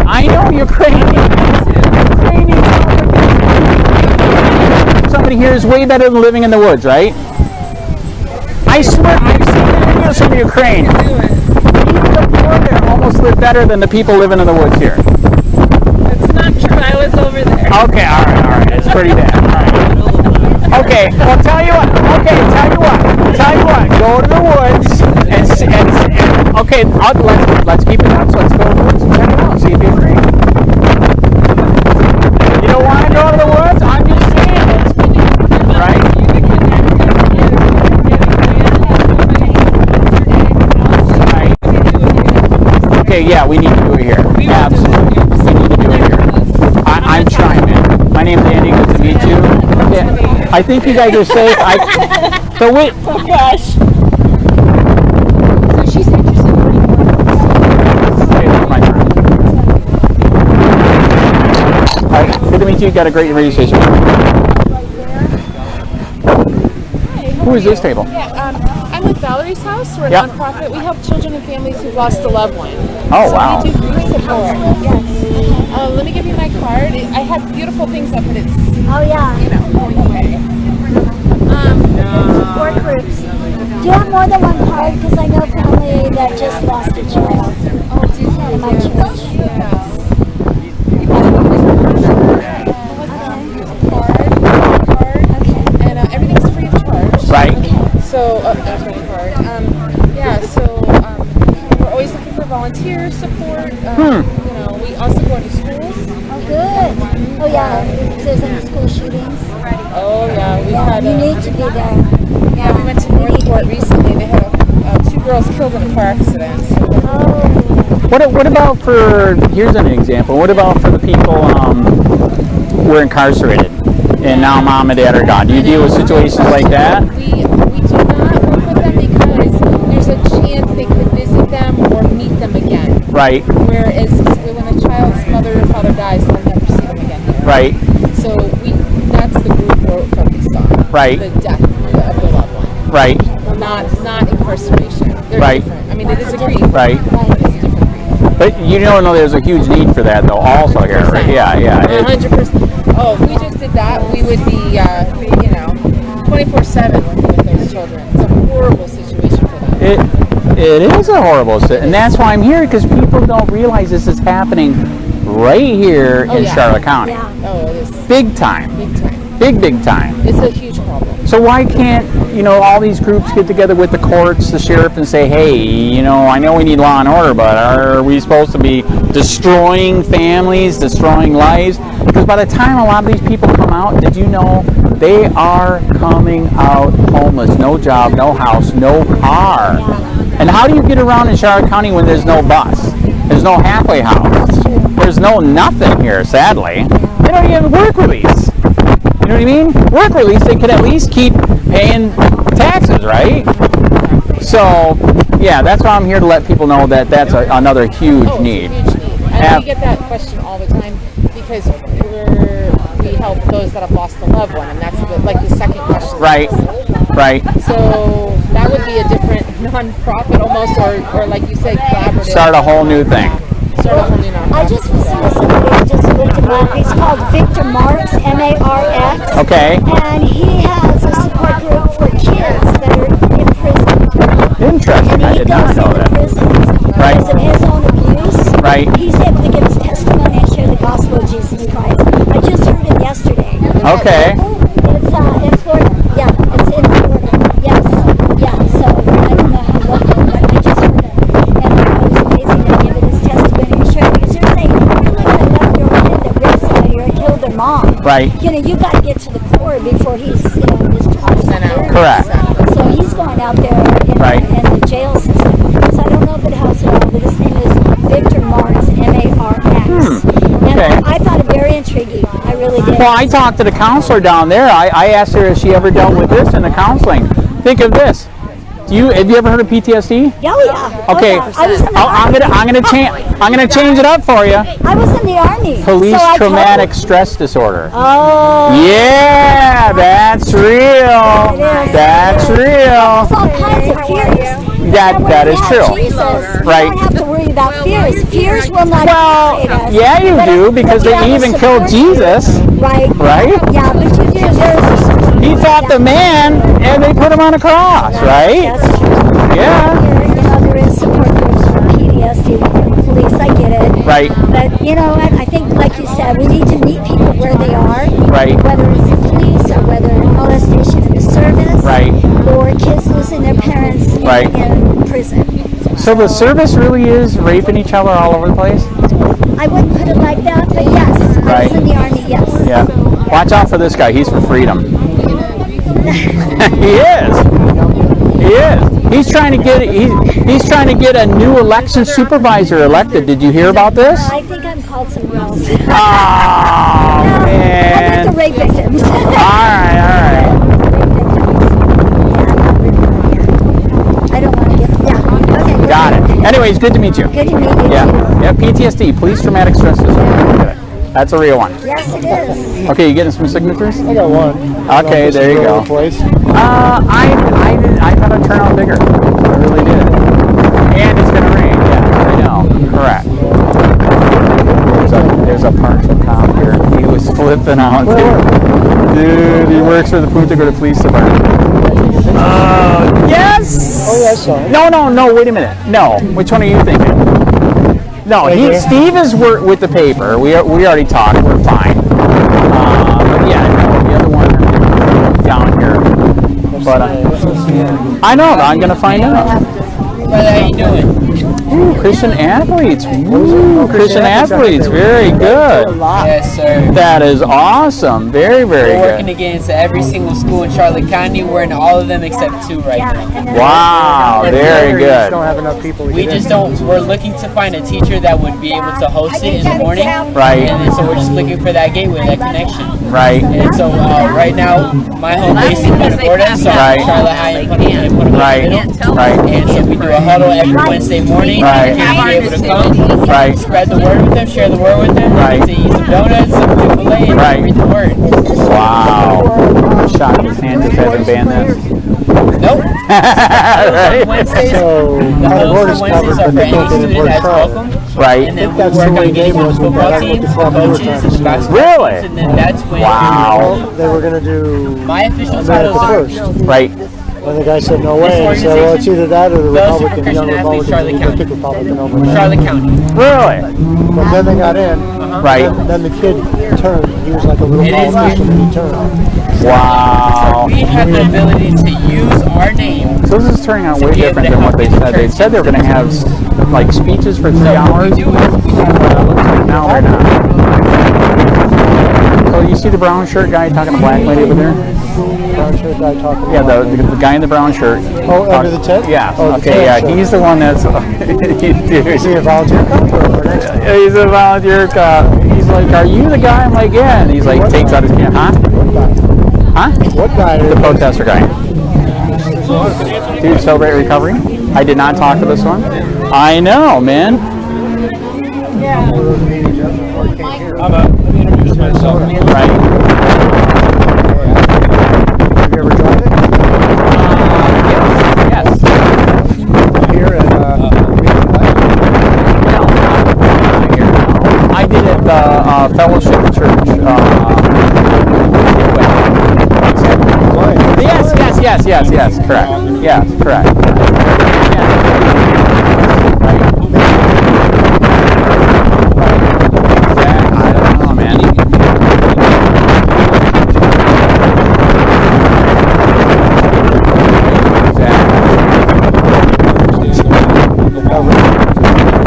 I know Ukrainian. Somebody here is way better than living in the woods, right? I swear, I've seen the videos from Ukraine. Even the poor there almost live better than the people living in the woods here. It's not true. I was over there. Okay, all right. It's pretty bad. All right. Okay, well, tell you what. Go to the woods and okay, let's keep it up. So let's go to the woods and check it out. See if you agree. You don't want to go to the woods? I'm just saying it. Right? Okay, yeah, we need to do it here. Absolutely. We need to do it here. I'm trying, man. My name's Andy. Good to meet you. Yeah, I think you guys are safe. So wait. Oh, gosh. So she said you're supporting her. Okay, that's my turn. All right, good to meet you. Got a great radio station. Who is this table? Yeah, I'm with Valerie's House. We're a nonprofit. We help children and families who've lost a loved one. Oh, so wow. we do group support. Yes. Let me give you my card. I had beautiful things up, but it's going away. Support groups. Do you have more than one card? Because I know a family that just lost a child. Oh, do you? In my church. And everything's free of charge. Right. So, that's my card. So we're always looking for volunteer support. You know, we also go into schools. Oh, good. Oh, yeah. If there's any school shootings. Oh, yeah. We had. You need to be there. Yeah, we went to Northport recently. They had 2 girls killed in a car accident. So What about for, here's an example, what about for the people who are incarcerated and now mom and dad are gone? Do you deal with situations like that? We do not work with them because there's a chance they could visit them or meet them again. Right. Whereas when a child's mother or father dies, they'll never see them again here. Right. So that's the group we're focused on. Right. The death of the loved one. Right. Not incarceration. They're Right. different. I mean, it is a grief. Right. But you don't know there's a huge need for that though also here, right? Yeah. 100%. Oh, if we just did that, we would be, 24/7 working with those children. It's a horrible situation for them. It is a horrible situation, and that's why I'm here, because people don't realize this is happening right here in Charlotte County. Oh, it is. Big time. Big time. Big time. It's a huge problem. So why can't, all these groups get together with the courts, the sheriff, and say, hey, I know we need law and order, but are we supposed to be destroying families, destroying lives? Because by the time a lot of these people come out, did you know they are coming out homeless, no job, no house, no car. And how do you get around in Charlotte County when there's no bus? There's no halfway house. There's no nothing here, sadly. They don't even have work release. You know what I mean? Work release, they could at least keep paying taxes, right? So, yeah, that's why I'm here to let people know that that's another huge need. Huge need. And we get that question all the time because we help those that have lost a loved one, and that's the second question. Right. So that would be a different non-profit almost, or like you say, collaborative. Start a whole new thing. I just listened to somebody I just looked him up. He's called Victor Marks, M-A-R-X. Okay. And he has a support group for kids that are in prison. Interesting. I did not know that. Right. Because of his own abuse. Right. He's able to give his testimony and share the gospel of Jesus Christ. I just heard it yesterday. Okay. It's in Florida. Yeah, it's in Florida. Yes. Yeah, so I don't know how local, but I just heard it. And it was amazing to give it his testimony and share, because you're saying, you're looking at an 11-year-old kid that raped somebody or killed their mom. Right. You got to get to the core before he's, discharged. Correct. So he's going out there in the jail system. So I don't know if it helps at all, but his name is Victor Marks, M-A-R-X. And I thought it very intriguing. I really did. Well, I talked to the counselor down there. I asked her if she ever dealt with this in the counseling. Think of this. Have you ever heard of PTSD? Oh yeah. Okay. I was in the Army. I'm gonna change it up for you. I was in the Army. Police traumatic stress disorder. Oh. Yeah, that's real. That's real. There's all kinds of fears. That is true. Jesus, right. You don't have to worry about fears. Fears will not infiltrate us. Yeah, you do, because they even killed Jesus. Right. Right? Yeah, but you do. He fought the man, and they put him on a cross, right? That's true. Yeah. There is support groups for PTSD, police, I get it. Right. But, I think, like you said, we need to meet people where they are. Right. Whether it's the police or whether molestation in the service. Right. Or kids losing their parents in prison. So the service really is raping each other all over the place? I wouldn't put it like that, but yes. I was in the Army, yes. Yeah. Watch out for this guy. He's for freedom. He is. He is. He's trying to get a new election supervisor elected. Did you hear about this? I think I'm called somewhere else. Oh, man. I'm with the rape victims. All right. I don't want to get. Yeah. Okay. Got it. Anyways, good to meet you. Good to meet you. Yeah. PTSD, police traumatic stress disorder. That's a real one. Yes, it is. Okay, you getting some signatures? I got one. Okay, there you go. Place? I thought it'd turn out bigger. I really did. And it's gonna rain. Yeah, I know. Correct. flipping out. Dude, he works for the Punta Gorda Police Department. Yes! Oh, yeah, I saw it. No, wait a minute. No, which one are you thinking? No, Steve is with the paper. We already talked. We're fine. But yeah, no, the other one down here. But I know. I'm gonna find out. What are you doing? Ooh, Christian athletes. Ooh, Christian athletes. Very good. Yes, sir. That is awesome. Very, very We're working good. against every single school in Charlotte County. We're in all of them except 2 right now. Wow, very good. Don't have enough people. We just don't. We're looking to find a teacher that would be able to host it in the morning. Right. And so we're just looking for that gateway, that connection. Right. And so right now, my home base is Punta Gorda, so Right. Charlotte High and Punta Gorda. Right. Right. And so we do a huddle every Wednesday morning. Right. Kids be able to come. Right. Spread the word with them. Share the word with them. Right. To eat some donuts, some Chick-fil-A, and Right. read the word. Wow. Shot in his hand just hasn't banned this. Nope. Right. Wednesdays, So, the huddles for Wednesdays are for any student that's welcome. Right. And then we work on getting on football teams, coaches, and basketball Really? teams, and then that's when Wow. They were going to do my official America titles are First. Right. And the guy said no way. And he said, well, it's either that or the Republican, the young Republican, the big Republican over there. Charlotte County. Really? But then they got in. Right. Then the kid turned. He was like a little ball master and he turned. Wow. We have the ability to use our name. So this is turning out way different than what they said. They said they were going to have like speeches for 3 hours. It looks like now they're not. So you see the brown shirt guy talking to the black lady over there? Brown shirt guy talking. Yeah, the guy in the brown shirt. Oh, under the tent? Yeah. Oh, the Okay. tent Yeah, shirt. he's the one that's. Is he a volunteer cop or an extra? Yeah, he's a volunteer cop. He's like, "Are you the guy?" I'm like, "Yeah." And he's like, takes out his camera. Huh? Huh? What guy? The protester guy. Dude, celebrate recovery. I did not talk to this one. I know, man. Let me introduce myself. Right. Have you ever tried it? Yes. Here at I did it at the Fellowship Church. Yes, correct. Yes, correct. Yeah. Right. Exactly. I don't know, man.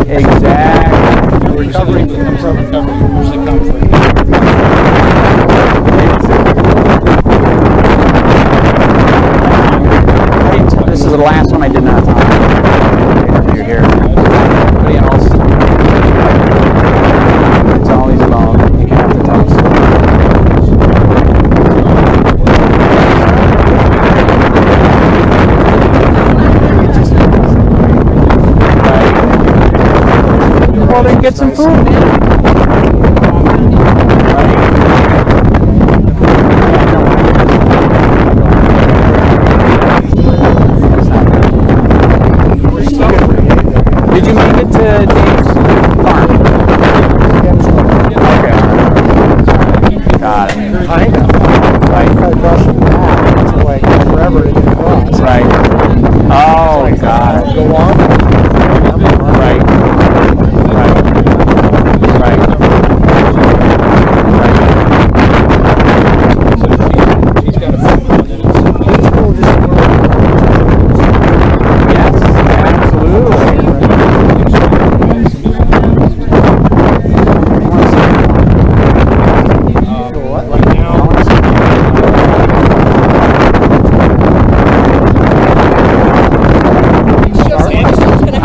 Exactly. Recovery comes from recovery. Where's it come from? This is the last one I did not talk about. You're here. Everybody else, it's always about you have to tell us. Right. Well, then get some food, man. Did you make it to Dave's farm? Okay. Got it. Kind of. Right. Across from that. It took like forever to get across. Right. Oh, got it. Go on. Right. Right. Right. She's got a phone that it's Yes, absolutely.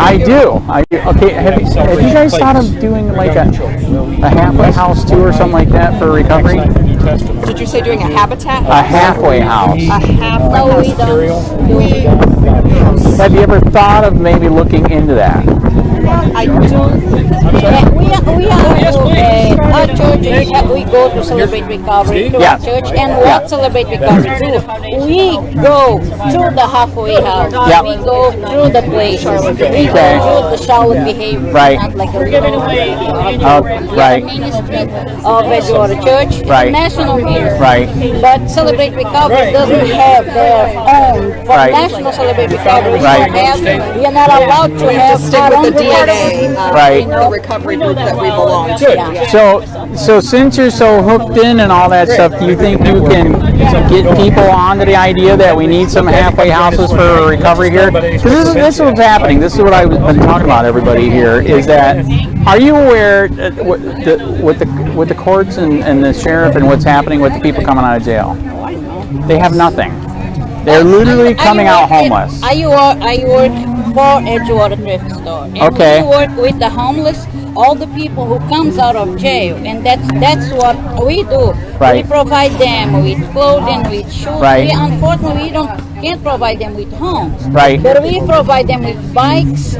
I do. Okay. Have you guys thought of doing like a halfway house too, or something like that for recovery? Did you say doing a habitat? A halfway house. A halfway No, house. we don't. Have you ever thought of maybe looking into that? I do. Our church, we go to celebrate recovery to our church, and what celebrate recovery do? We go to the halfway house. We go through the place. We go through the Charlotte behavior. Not like a little ministry of Edgewater Church. It's a national ministry. But celebrate recovery doesn't have their own. For national celebrate recovery, we are not allowed to have stick with the DNA, the recovery group that we belong to. So since you're so hooked in and all that stuff, do you think you can get people onto the idea that we need some halfway houses for recovery here? Because this is what's happening. This is what I've been talking about, everybody here, is that, are you aware with the courts and the sheriff and what's happening with the people coming out of jail? They have nothing. They're literally coming out homeless. I work for Edgewater Thrift Store. And we work with the homeless, all the people who comes out of jail, and that's what we do. We provide them with clothing, with shoes. Unfortunately, we can't provide them with homes. But we provide them with bikes,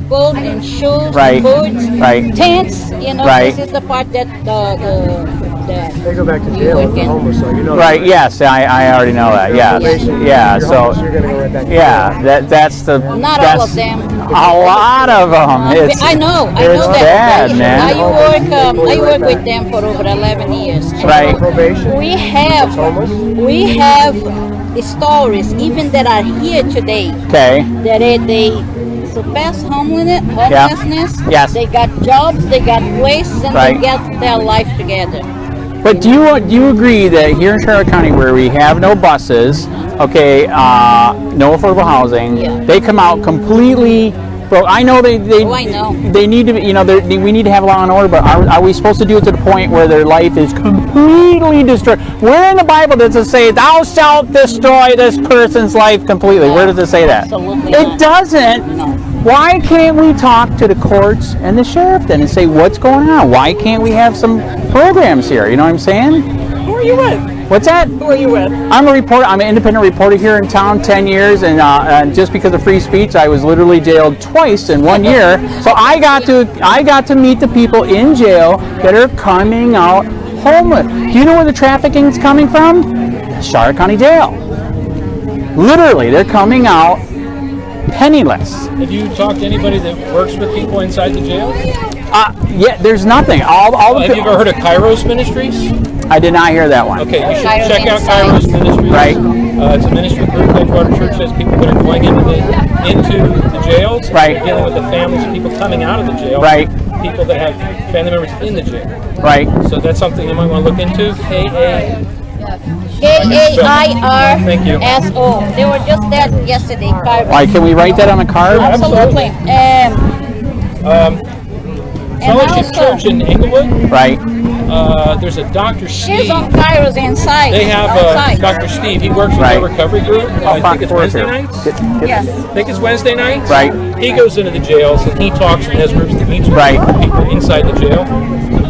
clothing, shoes, foods, tents. You know, this is the part that they go back to jail if they're homeless, so you know. Yes, I already know that. So that's the. Not all of them. A lot of them. I know it's that. Bad, man. I work with them for over 11 years. We have the stories even that are here today. That they surpass homelessness. They got jobs, they got places, and they get their life together. But do you agree that here in Charlotte County, where we have no buses, no affordable housing, they come out completely broke? I know they need to be, we need to have law and order, but are we supposed to do it to the point where their life is completely destroyed? Where in the Bible does it say, "Thou shalt destroy this person's life completely"? Where does it say that? Absolutely it not. Doesn't. No. Why can't we talk to the courts and the sheriff then and say, what's going on? Why can't we have some programs here? You know what I'm saying? Who are you with? What's that? Who are you with? I'm a reporter. I'm an independent reporter here in town, 10 years, and just because of free speech, I was literally jailed twice in 1 year. So I got to meet the people in jail that are coming out homeless. Do you know where the trafficking is coming from? Charlotte County Jail. Literally, they're coming out penniless. Have you talked to anybody that works with people inside the jail? There's nothing. Have you ever heard of Kairos Ministries? I did not hear that one. Okay, you should check out Kairos Ministries. It's a ministry group that Edgewater Church has people that are going into the jails. Dealing with the families of people coming out of the jail. People that have family members in the jail. So that's something you might want to look into. KAIRSO. They were just that yesterday. Can we write that on a card? Absolutely. Fellowship Church in Inglewood. There's a Dr. Steve. She's on Kairos inside. They have Dr. Steve. He works with their recovery group. I think it's Wednesday nights. Yes. I think it's Wednesday nights. Right. He goes into the jails and he talks and has groups that meets with people inside the jail.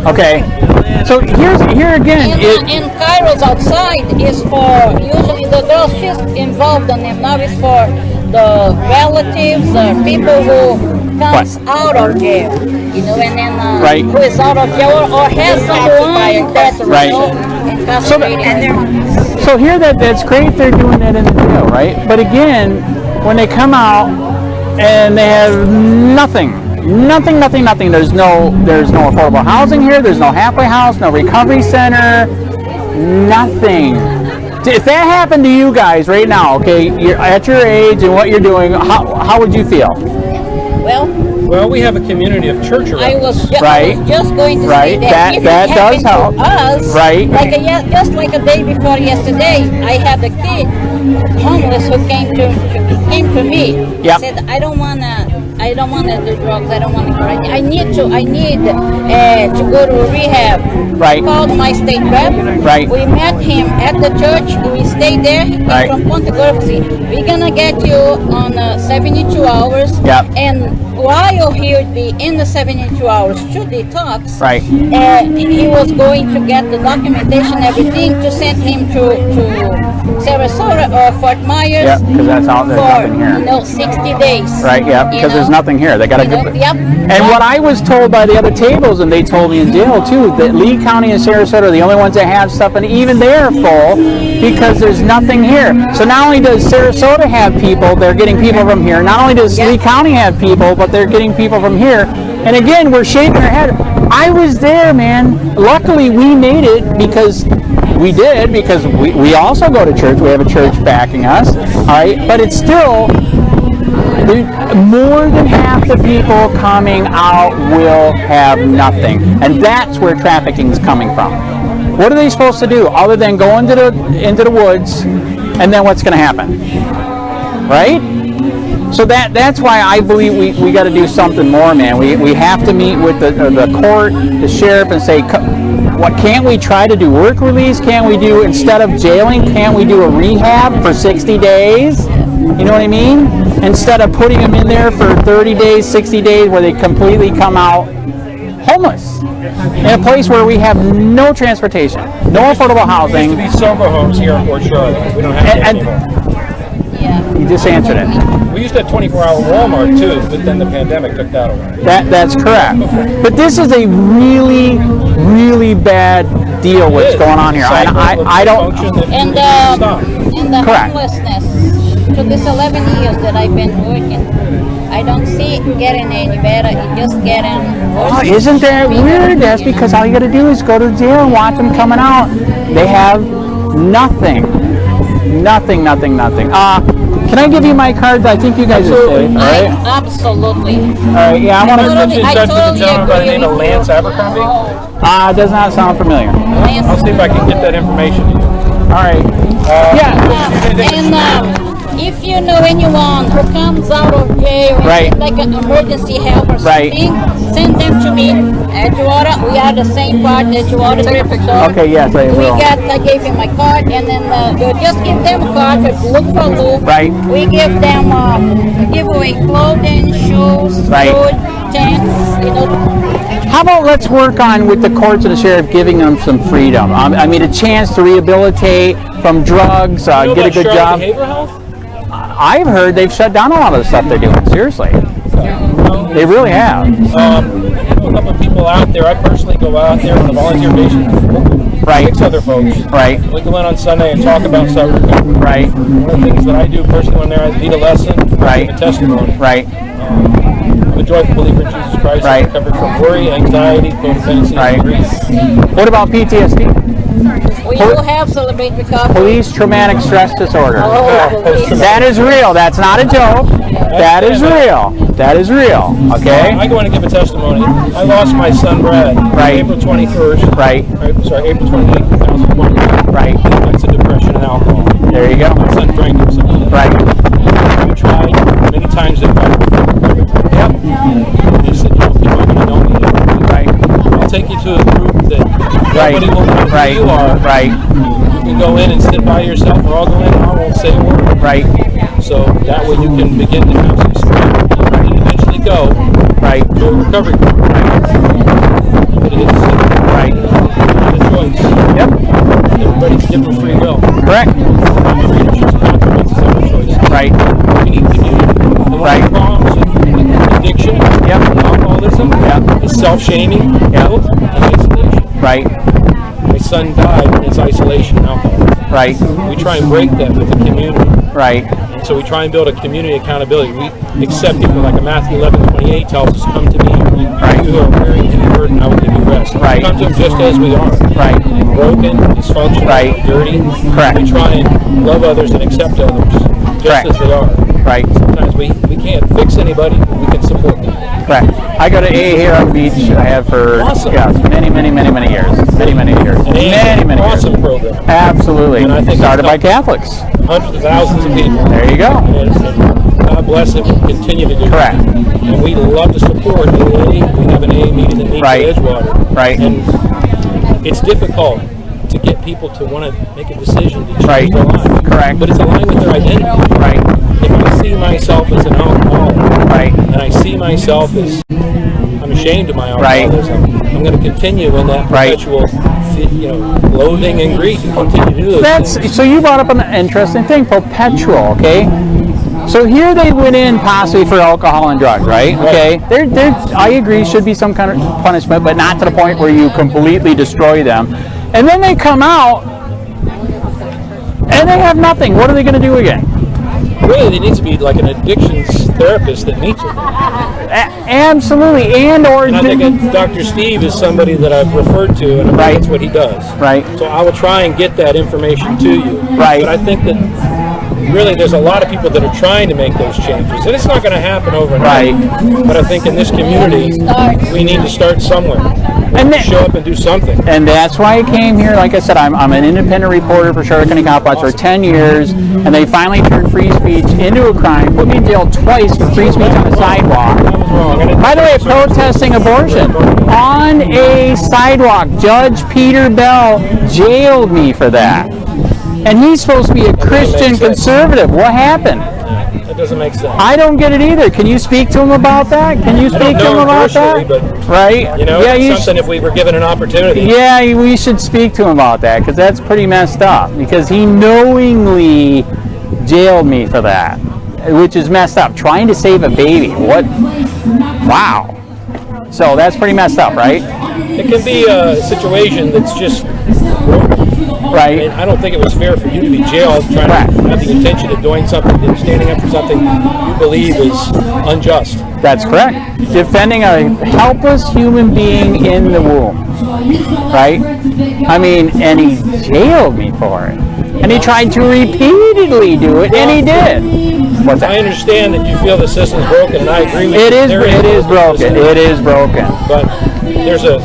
Okay. So here again. In Kairos outside is for usually the girls she's involved in them. Now it's for the relatives, people who comes out of jail, and then who is out of jail or has someone that's incarcerated. So here that's great they're doing that in the jail, right? But again, when they come out and they have nothing. There's no affordable housing here. There's no halfway house, no recovery center, nothing. If that happened to you guys right now, okay, you're at your age and what you're doing, how would you feel? Well, we have a community of church around. I was just going to say that if that it does help. to us, just like a day before yesterday, I had a kid homeless who came to me. He said, I don't wanna do drugs. I don't wanna go. I need to go to rehab. Right. I called my state rep. Right. We met him at the church. We stayed there. He came from Ponte Gorfsi. We're gonna get you on 72 hours. Yep. And while he would be in the 72 hours to detox, he was going to get the documentation, everything, to send him to Sarasota or Fort Myers because that's how they're coming here. 60 days. Right, because there's nothing here. They got to give it. Yep. And what I was told by the other tables, and they told me in jail too, that Lee County and Sarasota are the only ones that have stuff, and even they're full because there's nothing here. So not only does Sarasota have people, they're getting people from here. Not only does Lee County have people, but they're getting people from here. And again, we're shaking our head. I was there, man. Luckily, we made it because we did, because we also go to church. We have a church backing us. All right, but it's still more than half the people coming out will have nothing, and that's where trafficking is coming from. What are they supposed to do other than go into the woods, and then what's going to happen, right? So that's why I believe we got to do something more, man. We have to meet with the court, the sheriff, and say, what can't we try to do? Work release? Can't we do, instead of jailing, can't we do a rehab for 60 days? You know what I mean? Instead of putting them in there for 30 days, 60 days, where they completely come out homeless. In a place where we have no transportation, no affordable housing. There used to be sober homes here in Port Charlotte. We don't have that anymore. You just answered it. We used to have 24-hour Walmart too, but then the pandemic took that away. That's correct. But this is a really, really bad deal what's going on here. I don't. And the homelessness, to this 11 years that I've been working, I don't see it getting any better. It just getting worse. Oh, isn't that weird? That's because all you got to do is go to jail and watch them coming out. They have nothing. Nothing. Can I give you my cards? I think you guys are safe. All right? Absolutely. All right. Yeah, I want to put you in touch with a gentleman by the name of Lance Abercrombie. Does not sound familiar. I'll see if I can get that information. All right. And if you know anyone who comes out of jail, like an emergency help or something, send them to me. Edgewater, we are the same part, Edgewater Trafik Store. Okay, yes, I will. I gave him my card, and then you just give them a card, look for Lou. Right. We give them, give away clothing, shoes, food, tents, you know. How about let's work on, with the courts and the sheriff, giving them some freedom. I mean, a chance to rehabilitate from drugs, get a good job. Behavioral health? I've heard they've shut down a lot of the stuff they're doing. Seriously. They really have. A couple of people out there. I personally go out there on a volunteer basis. Right. 6 other folks. Right. We go in on Sunday and talk about sober recovery. Right. One of the things that I do personally when I lead a lesson, I give a testimony. Right. I'm a joyful believer in Jesus Christ. Right. I'm recovered from worry, anxiety, codependency, and grief. What about PTSD? We will have Celebrate Recovery. Police Traumatic Stress Disorder. That is real. That's not a joke. That is real. That is real. Okay? I go in and give a testimony. I lost my son Brad April 21st. Right. Sorry, April 28th, 2020. Right. That's a depression and alcohol. There you go. My son drank himself. Right. We tried many times to recover. Yep. They said, people are going to know me. Right. I'll take you to a group that nobody will know who you are. Right. You can go in and sit by yourself, or I'll go in and I won't say a word. Right. So that way you can begin to have some strength and eventually go to a recovery group. But it is a choice. Yep. Everybody's given free will. Correct. Freedom should consequences of our choices. Right. We need community. And one of the problems with addiction, alcoholism, is self-shaming, guilt, and isolation. Right. My son died in his isolation and alcohol. Right. We try and break that with the community. Right. And so we try and build a community accountability. We accept people, like Matthew 11:28 tells us, "Come to me, you who are weary and burdened, I will give you rest." Right. We come to him just as we are. Right. Broken, dysfunctional, dirty. Correct. We try and love others and accept others just as they are. Right. Sometimes we can't fix anybody, but we can support them. Correct. I go to AA here on the beach. I have for many years. Many years. Many awesome years. program. Absolutely. And I think started by Catholics. Hundreds of thousands of people. There you go. And God bless it. We continue to do Correct. And we love to support AA. We have an AA meeting that meets at Edgewater. Right. And it's difficult to get people to want to make a decision to change their life. Correct. But it's aligned with their identity. Right. If I see myself as an alcoholic, and I see myself as I'm ashamed of my alcoholism, I'm going to continue in that perpetual, loathing and grief, and continue to do those things. So you brought up an interesting thing, perpetual. Okay. So here they went in possibly for alcohol and drugs, right? Okay. There, I agree, should be some kind of punishment, but not to the point where you completely destroy them. And then they come out, and they have nothing. What are they going to do again? Really, there needs to be like an addictions therapist that meets with them. Absolutely, and I think Dr. Steve is somebody that I've referred to, and that's what he does. Right. So I will try and get that information to you. Right. But I think that really there's a lot of people that are trying to make those changes, and it's not going to happen overnight. Right. But I think in this community, we need to start somewhere. And show up and do something. And that's why I came here. Like I said, I'm an independent reporter for Charlotte County Copwatch for 10 years, and they finally turned free speech into a crime, put me in jail twice for free speech on the sidewalk. By the way, protesting abortion on a sidewalk. Judge Peter Bell jailed me for that. And he's supposed to be a Christian conservative. What happened? That doesn't make sense. I don't get it either. Can you speak to him about that? Can you speak to him about that? But, right? You know, it's something if we were given an opportunity. Yeah, we should speak to him about that, because that's pretty messed up. Because he knowingly jailed me for that, which is messed up. Trying to save a baby. What? Wow. So that's pretty messed up, right? It can be a situation that's just right. I don't think it was fair for you to be jailed trying to have the intention of doing something and standing up for something you believe is unjust. That's correct. Defending a helpless human being in the womb. Right? I mean, and he jailed me for it. And he tried to repeatedly do it, and he did. I understand that you feel the system's broken, and I agree with you. It is broken. It is broken. But there's a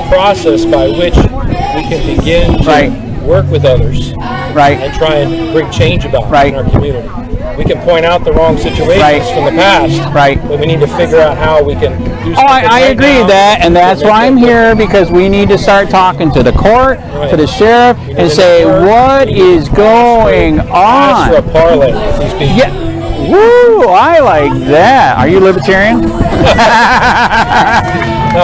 process by which we can begin to work with others, and try and bring change about in our community. We can point out the wrong situations from the past, but we need to figure out how we can do something. I agree with that, and that's why I'm here, because we need to start talking to the court, to the sheriff, and say, what is going on? Ask for a parlay with these people. Yeah. Woo! I like that. Are you libertarian? No,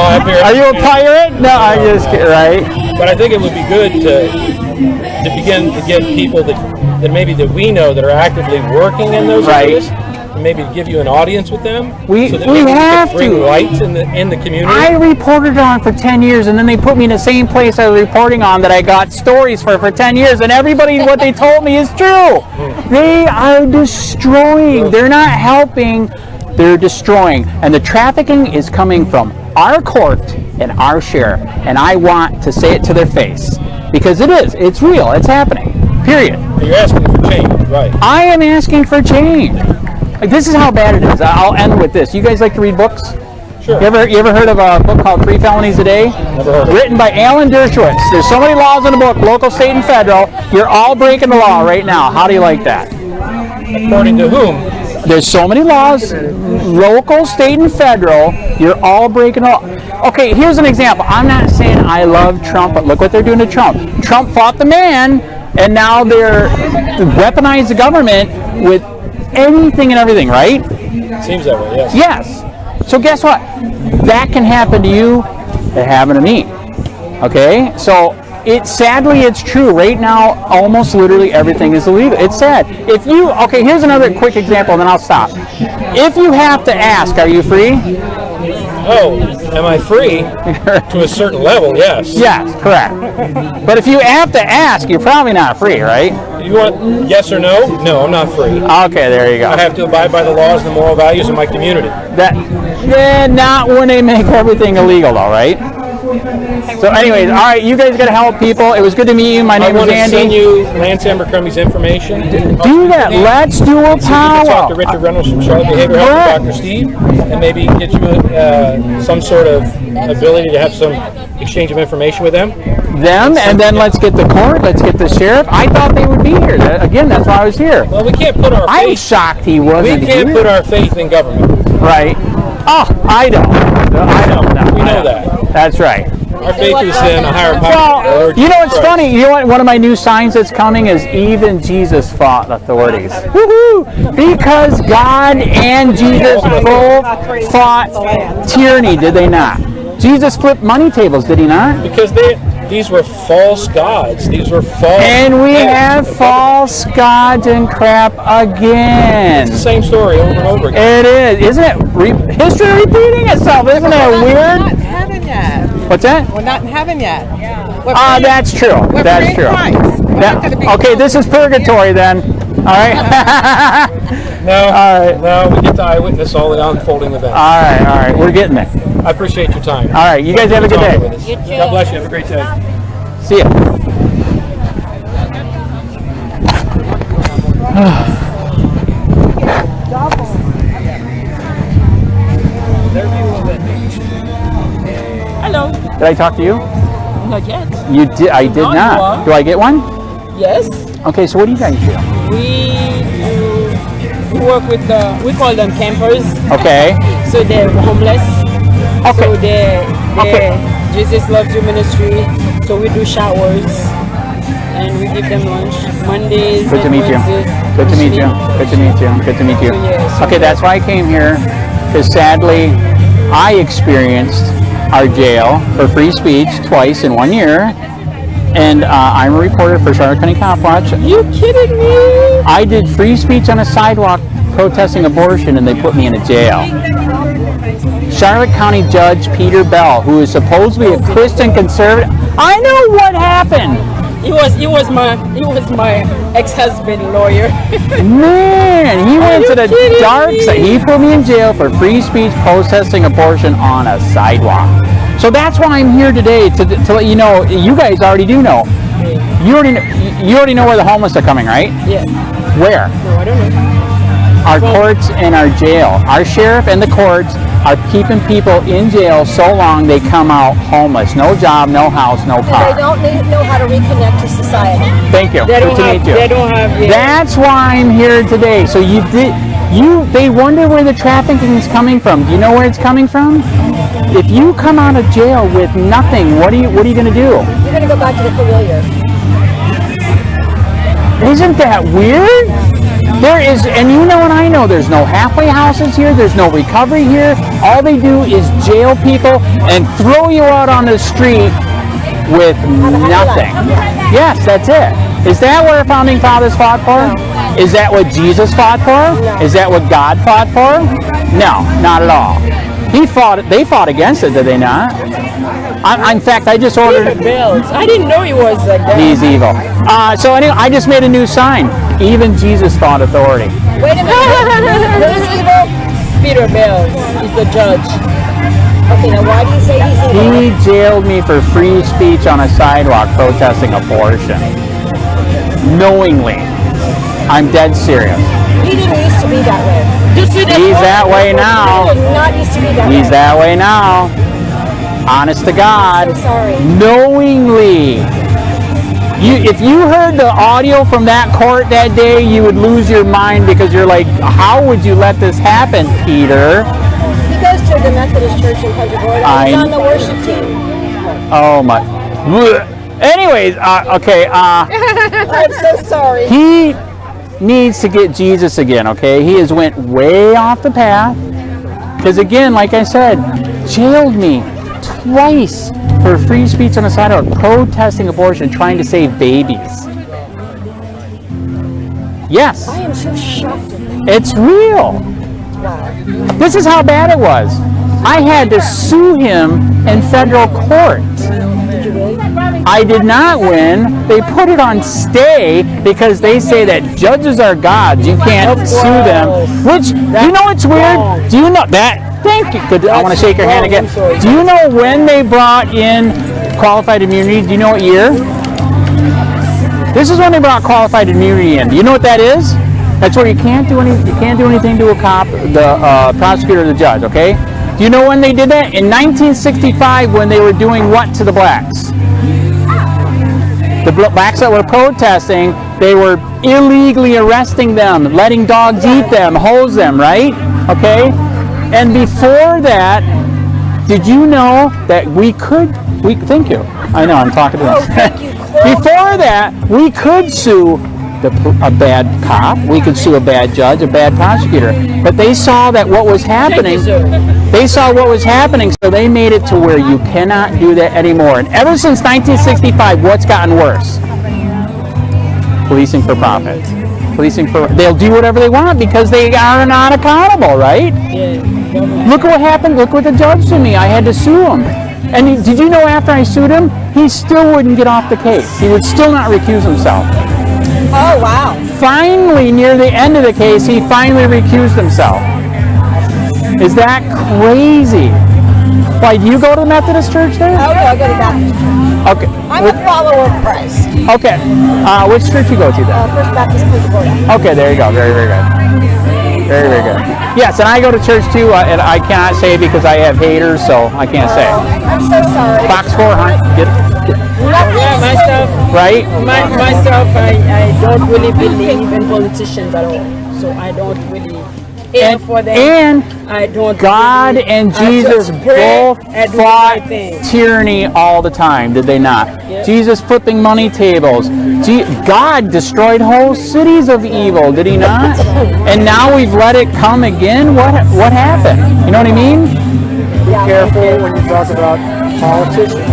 I'm here. Are you a pirate? No, I'm just kidding, right? But I think it would be good to begin to get people that maybe that we know that are actively working in those areas, and maybe give you an audience with them. We so that have can bring to light in the community. I reported on for 10 years, and then they put me in the same place I was reporting on that I got stories for 10 years, and everybody, what they told me is true. They are destroying. They're not helping. They're destroying. And the trafficking is coming from our court and our sheriff, and I want to say it to their face, because it is. It's real. It's happening. Period. You're asking for change, right? I am asking for change. Like, this is how bad it is. I'll end with this. You guys like to read books? Sure. You ever heard of a book called 3 Felonies a Day? Never heard of it. Written by Alan Dershowitz. There's so many laws in the book, local, state, and federal. You're all breaking the law right now. How do you like that? According to whom? There's so many laws, local, state, and federal. You're all breaking the law. Okay, here's an example. I'm not saying I love Trump, but look what they're doing to Trump. Trump fought the man, and now they're weaponized the government with anything and everything, right? Seems that way, yes. Yes. So guess what? That can happen to you. It happened to me. Okay? So sadly, it's true. Right now, almost literally everything is illegal. It's sad. Okay, here's another quick example, and then I'll stop. If you have to ask, are you free? Oh, am I free? To a certain level, yes. Yes, correct. But if you have to ask, you're probably not free, right? You want yes or no? No, I'm not free. Okay, there you go. I have to abide by the laws and the moral values of my community. Not when they make everything illegal, though, right? So anyways, all right, you guys got to help people. It was good to meet you. My name is Andy. I want to send you Lance Abercrombie's information. Do that. Let's do a so powwow. You can talk to Richard Reynolds from Charlotte Behavioral Health, Dr. Steve, and maybe get you some sort of ability to have some exchange of information with them. And then let's get the court. Let's get the sheriff. I thought they would be here. Again, that's why I was here. Well, we can't put our faith. I'm shocked he wasn't. We can't put our faith in government. Right. Oh, I don't. I don't know. We know that. That's right. Our faith is in a higher power. Well, you know what's funny? You know what? One of my new signs that's coming is even Jesus fought authorities. Woohoo! Because God and Jesus both fought tyranny, did they not? Jesus flipped money tables, did he not? Because these were false gods. These were false. And we have false gods and crap again. It's the same story over and over again. It is. Isn't it history repeating itself? Isn't it weird? We're not in heaven yet. What's that? We're not in heaven yet. That's true. That's true. Okay, this is purgatory then. All right. No, we get to eyewitness all the unfolding events. All right. We're getting there. I appreciate your time. All right, you guys have a good day. You too. God bless you. Have a great day. See ya. Hello. Did I talk to you? Not yet. You did. I did not. Do I get one? Yes. Okay, so what do you guys do? We work with we call them campers. Okay. So they're homeless. Okay. So they Jesus Loves You ministry. So we do showers and we give them lunch Mondays. Good to meet you. Good to meet you. Good to meet you. Good to meet you. Okay, that's why I came here, because sadly I experienced our jail for free speech twice in 1 year. And I'm a reporter for Charlotte County Copwatch. You kidding me? I did free speech on a sidewalk protesting abortion, and they put me in a jail. Charlotte County Judge Peter Bell, who is supposedly a Christian conservative. I know what happened. He was my ex-husband lawyer. Man, he went to the dark side. He put me in jail for free speech protesting abortion on a sidewalk. So that's why I'm here today, to let you know. You guys already do know. You already know where the homeless are coming, right? Yeah. Where? No, I don't know. Our courts and our jail. Our sheriff and the courts are keeping people in jail so long they come out homeless. No job, no house, no car. They don't know how to reconnect to society. Thank you. Good to meet you. They don't have. Yeah. That's why I'm here today. So they wonder where the trafficking is coming from. Do you know where it's coming from? If you come out of jail with nothing, what are you going to do? You're going to go back to the familiar. Isn't that weird? There is, and you know and I know, there's no halfway houses here, there's no recovery here. All they do is jail people and throw you out on the street with nothing. Yes, that's it. Is that what our founding fathers fought for? No. Is that what Jesus fought for? No. Is that what God fought for? No, not at all. They fought against it, did they not? In fact, I just ordered. I didn't know he was like that. He's evil. So anyway, I just made a new sign. Even Jesus fought authority. Wait a minute. Who's evil? Peter Bell. He's the judge. Okay, now why do you say he's evil? He jailed me for free speech on a sidewalk protesting abortion. Knowingly. I'm dead serious. He didn't used to be that way. He's that way now. He did not used to be that way. He's that way now. Honest to God. I'm so sorry. Knowingly. If you heard the audio from that court that day, you would lose your mind, because you're like, how would you let this happen, Peter? He goes to the Methodist Church in Punta Gorda. He's on the worship team. Oh my. Anyways, okay. I'm so sorry. He needs to get Jesus again, okay? He has went way off the path. Because again, like I said, jailed me twice for free speech on the sidewalk, protesting abortion, trying to save babies. Yes. I am so shocked. It's real. Wow. This is how bad it was. I had to sue him in federal court. Did you win? I did not win. They put it on stay because they say that judges are gods. You can't sue them. Which, you know what's weird? Do you know that? Thank you. Good. I want to shake your hand again. Do you know when they brought in qualified immunity? Do you know what year? This is when they brought qualified immunity in. Do you know what that is? That's where you can't do anything to a cop, the prosecutor, or the judge. Okay? Do you know when they did that? In 1965, when they were doing what to the blacks? The blacks that were protesting, they were illegally arresting them, letting dogs eat them, hose them, right? Okay? And before that, did you know that thank you. I know, I'm talking to them. Oh, thank you. Before that, we could sue a bad cop. We could sue a bad judge, a bad prosecutor. But they saw that what was happening. They saw what was happening, so they made it to where you cannot do that anymore. And ever since 1965, what's gotten worse? Policing for profit. They'll do whatever they want because they are not accountable, right? Look at what happened. Look what the judge did to me. I had to sue him. And did you know after I sued him, he still wouldn't get off the case. He would still not recuse himself. Oh, wow. Finally, near the end of the case, he finally recused himself. Is that crazy? Why, do you go to the Methodist church there? Oh, yeah, I go to Baptist church. Okay. I'm a follower of Christ. Okay. Which church you go to then? First Baptist Punta Gorda. Okay, there you go. Very, very good. Very, very good. Yes, and I go to church too, and I cannot say because I have haters, so I can't say. I'm so sorry. Box 4, huh? Yeah, myself. Right? Myself, I don't really believe in politicians at all. So I don't really aim for them. And I don't God really, and Jesus both fought tyranny all the time, did they not? Yep. Jesus flipping money tables. God destroyed whole cities of evil, did he not? And now we've let it come again? What happened? You know what I mean? Be careful when you talk about politicians.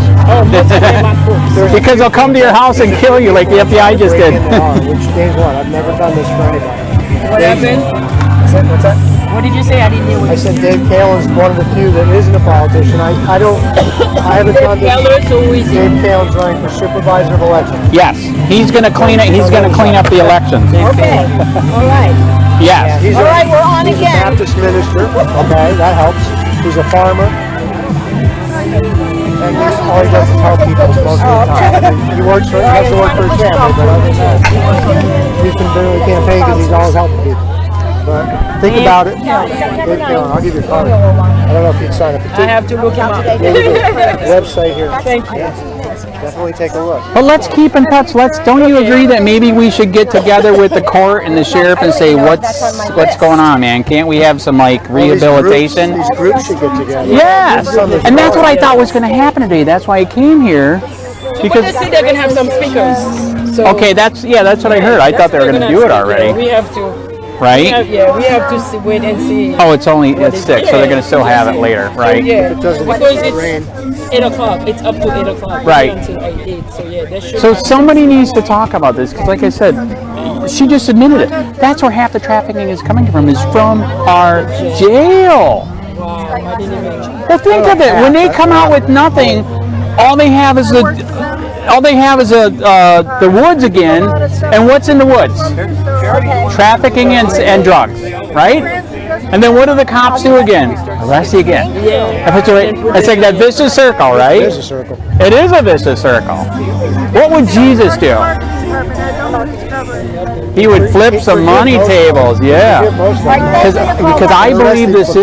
Because they'll come to your house and kill you like the FBI just did. Which means what? I've never done this for anybody. What happened? What's that? What did you say? I didn't hear what I said Dave Kalin's one of the few that isn't a politician. I haven't done this. Dave Kalin's running for supervisor of elections. Yes, he's going to clean it. He's going to clean up the elections. Okay. All right. Yes. He's All right, we're on He's again. a Baptist minister. Okay, that helps. He's a farmer. And all he does is help people most of the time. He has to work for his family, but other than that, he can barely campaign because he's always helping people. But think about it. Dave Kalin, I'll give you a card. I don't know if you'd sign a petition. I have to look him up. Website here. Thank you. Definitely take a look. But let's keep in touch. Don't you agree that maybe we should get together with the court and the sheriff and say what's going on, man? Can't we have some rehabilitation? These groups should get together. Yes, and that's what I thought was going to happen today. That's why I came here. Because they say they're going to have some speakers. So okay, that's what I heard. I thought they were going to do it already. We have to. Right? We have to wait and see. Oh, it's 6, so they're going to still have it later, right? Yeah, because it's 8 o'clock. It's up to 8 o'clock. Right. Until 8. So yeah, that should. So somebody needs to talk about this because, like I said, she just admitted it. That's where half the trafficking is coming from. Is from our jail. Wow, I didn't even. Well, think of it. When they come out with nothing, all they have is the woods again. And what's in the woods? Trafficking and drugs, right? And then what do the cops do again? Arrest you again. It's like that vicious circle, right? Vicious circle. It is a vicious circle. What would Jesus do? He would flip some money tables, yeah. Because I believe this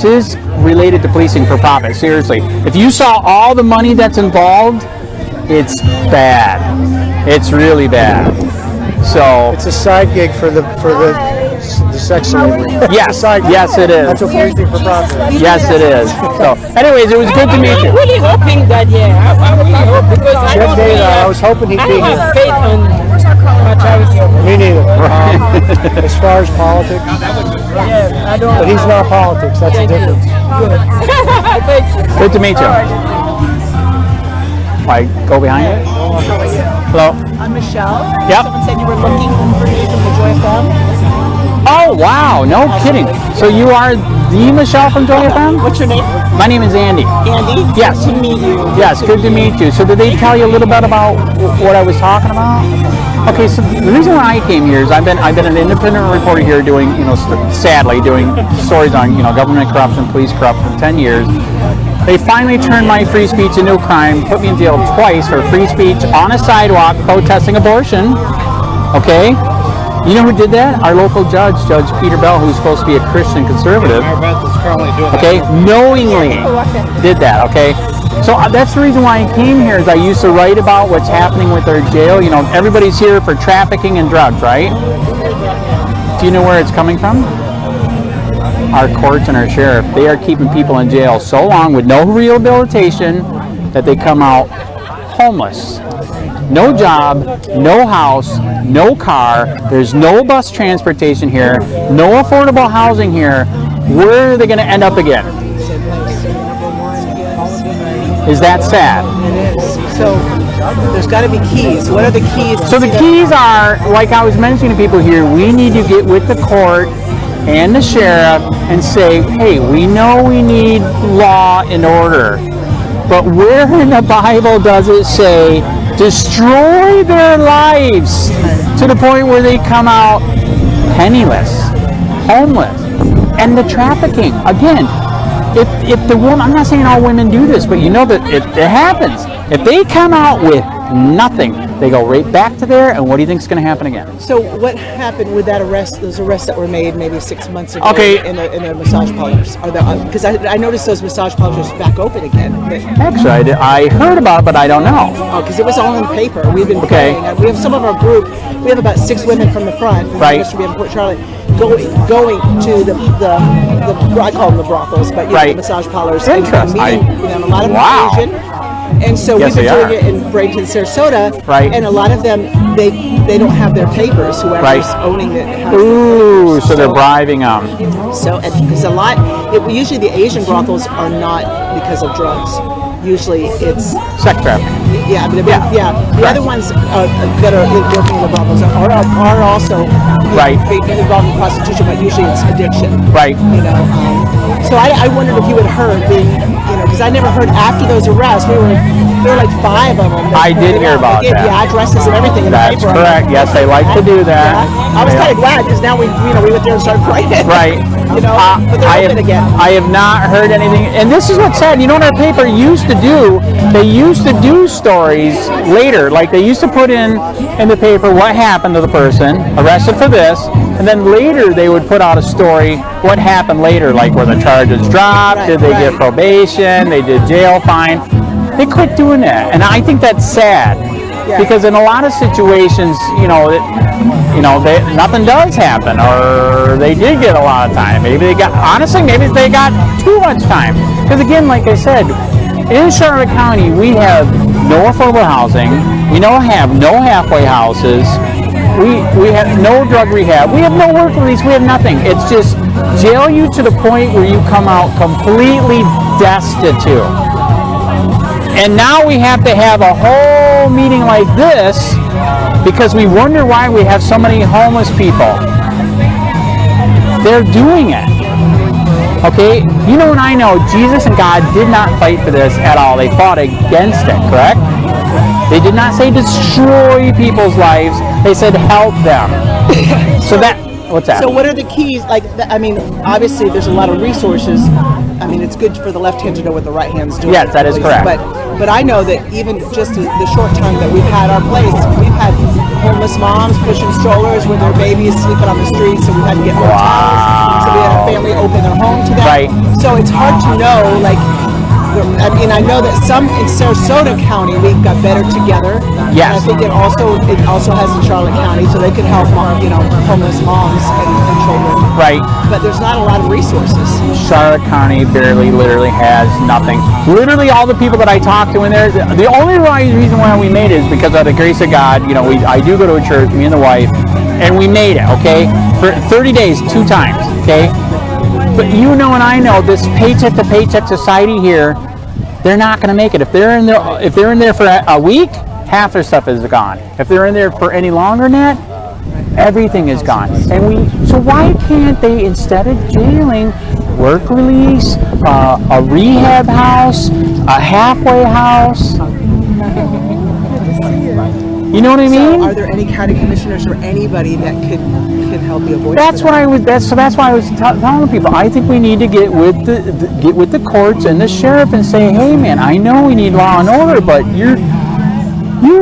is related to policing for profit. Seriously, if you saw all the money that's involved, it's bad. It's really bad. So it's a side gig for the sex slavery. Yes, yes, it is. That's what policing for profit. Yes, it is. So, anyways, it was good to meet you. I'm really hoping that I really hope because I was hoping he'd be here. I don't have faith on charity. Me neither. As far as politics, I don't. but he's not politics. That's the difference. Good to meet you. I go behind you. Hello. I'm Michelle. Yep. Someone said you were looking for me from the Joy FM. Oh, wow. No kidding. So you are the Michelle from Joy FM? What's your name? My name is Andy. Andy? Yes. Good to meet you. Yes, good to meet you. So did they tell you a little bit about what I was talking about? Okay, so the reason why I came here is I've been an independent reporter here doing, sadly, doing stories on, government corruption, police corruption for 10 years. They finally turned my free speech into a crime, put me in jail twice for free speech on a sidewalk protesting abortion. Okay? You know who did that? Our local judge, Judge Peter Bell, who's supposed to be a Christian conservative. Okay? Knowingly did that, okay? So that's the reason why I came here, is I used to write about what's happening with our jail. Everybody's here for trafficking and drugs, right? Do you know where it's coming from? Our courts and our sheriff, they are keeping people in jail so long with no rehabilitation that they come out homeless. no job, no house, no car, there's no bus transportation here, no affordable housing here. Where are they going to end up again? Is that sad? It is. So there's got to be keys. What are the keys? So the keys are, like I was mentioning to people here, we need to get with the court and the sheriff and say, hey, we know we need law and order, but where in the Bible does it say destroy their lives to the point where they come out penniless, homeless? And the trafficking, again, if the woman, I'm not saying all women do this, but you know that it happens. If they come out with nothing, they go right back to there, and what do you think is going to happen again? So what happened with that arrest? Those arrests that were made maybe 6 months ago Okay. in the massage parlors. Because I noticed those massage parlors back open again. Actually, I heard about it, but I don't know. Oh, because it was all in the paper. We've been praying. We have some of our group. We have about 6 women from the front. From Right. Yesterday in Port Charlotte, going to the I call them the brothels, but Right. the massage parlors. Interesting. And meeting with them. A lot of them Wow. are Asian. And so Yes, we've been they doing it in Bradenton, Sarasota, Right. and a lot of them they don't have their papers. Whoever's Right. owning the house. Ooh, so they're bribing them. So because a lot, usually the Asian brothels are not because of drugs. Usually it's sex trafficking. Yeah, I mean, The other ones that are working in the brothels are also involved in prostitution, but usually it's addiction. Right. You know. So I wondered if you had heard, because I never heard after those arrests. There were like 5 of them. I did hear about they gave that. the addresses and everything in the That's paper. correct. Yes, they like to do that. Yeah. I was kind of glad because now we went there and started praying. Right. But they're open again. I have not heard anything. And this is what's sad. You know what our paper used to do? They used to do stories later. Like they used to put in the paper what happened to the person, arrested for this. And then later they would put out a story, what happened later, like were the charges dropped, did they get probation, they did jail fine. They quit doing that. And I think that's sad. Because in a lot of situations, nothing does happen, or they did get a lot of time. Maybe they got too much time. Because again, like I said, in Charlotte County, we have no affordable housing. We have no halfway houses. We have no drug rehab. We have no work release. We have nothing. It's just jail you to the point where you come out completely destitute. And now we have to have a whole meeting like this because we wonder why we have so many homeless people. They're doing it. Okay? You know and I know Jesus and God did not fight for this at all. They fought against it, correct? They did not say destroy people's lives. They said help them. What's that? So what are the keys? Obviously there's a lot of resources. I mean, it's good for the left hand to know what the right hand's doing. Yes, that is correct. But I know that even just the short time that we've had our place, we've had homeless moms pushing strollers with their babies sleeping on the streets, so we've had to get hotels. So we had a family open their home to them. Right. So it's hard to know, I know that some in Sarasota County we've got Better Together. Yes. And I think it also has in Charlotte County, so they can help homeless moms and children. Right. But there's not a lot of resources. Charlotte County literally has nothing. Literally all the people that I talk to in there, the only reason why we made it is because of the grace of God. I do go to a church, me and the wife, and we made it, okay? For 30 days, 2 times, okay? But and I know this paycheck to paycheck society here, they're not going to make it. If they're in there for a week, half their stuff is gone. If they're in there for any longer than that, everything is gone. So why can't they, instead of jailing, work release, a rehab house, a halfway house? You know what I mean? So are there any county commissioners or anybody that could help you avoid That's why I was telling people. I think we need to get with the courts and the sheriff and say, hey man, I know we need law and order, but you're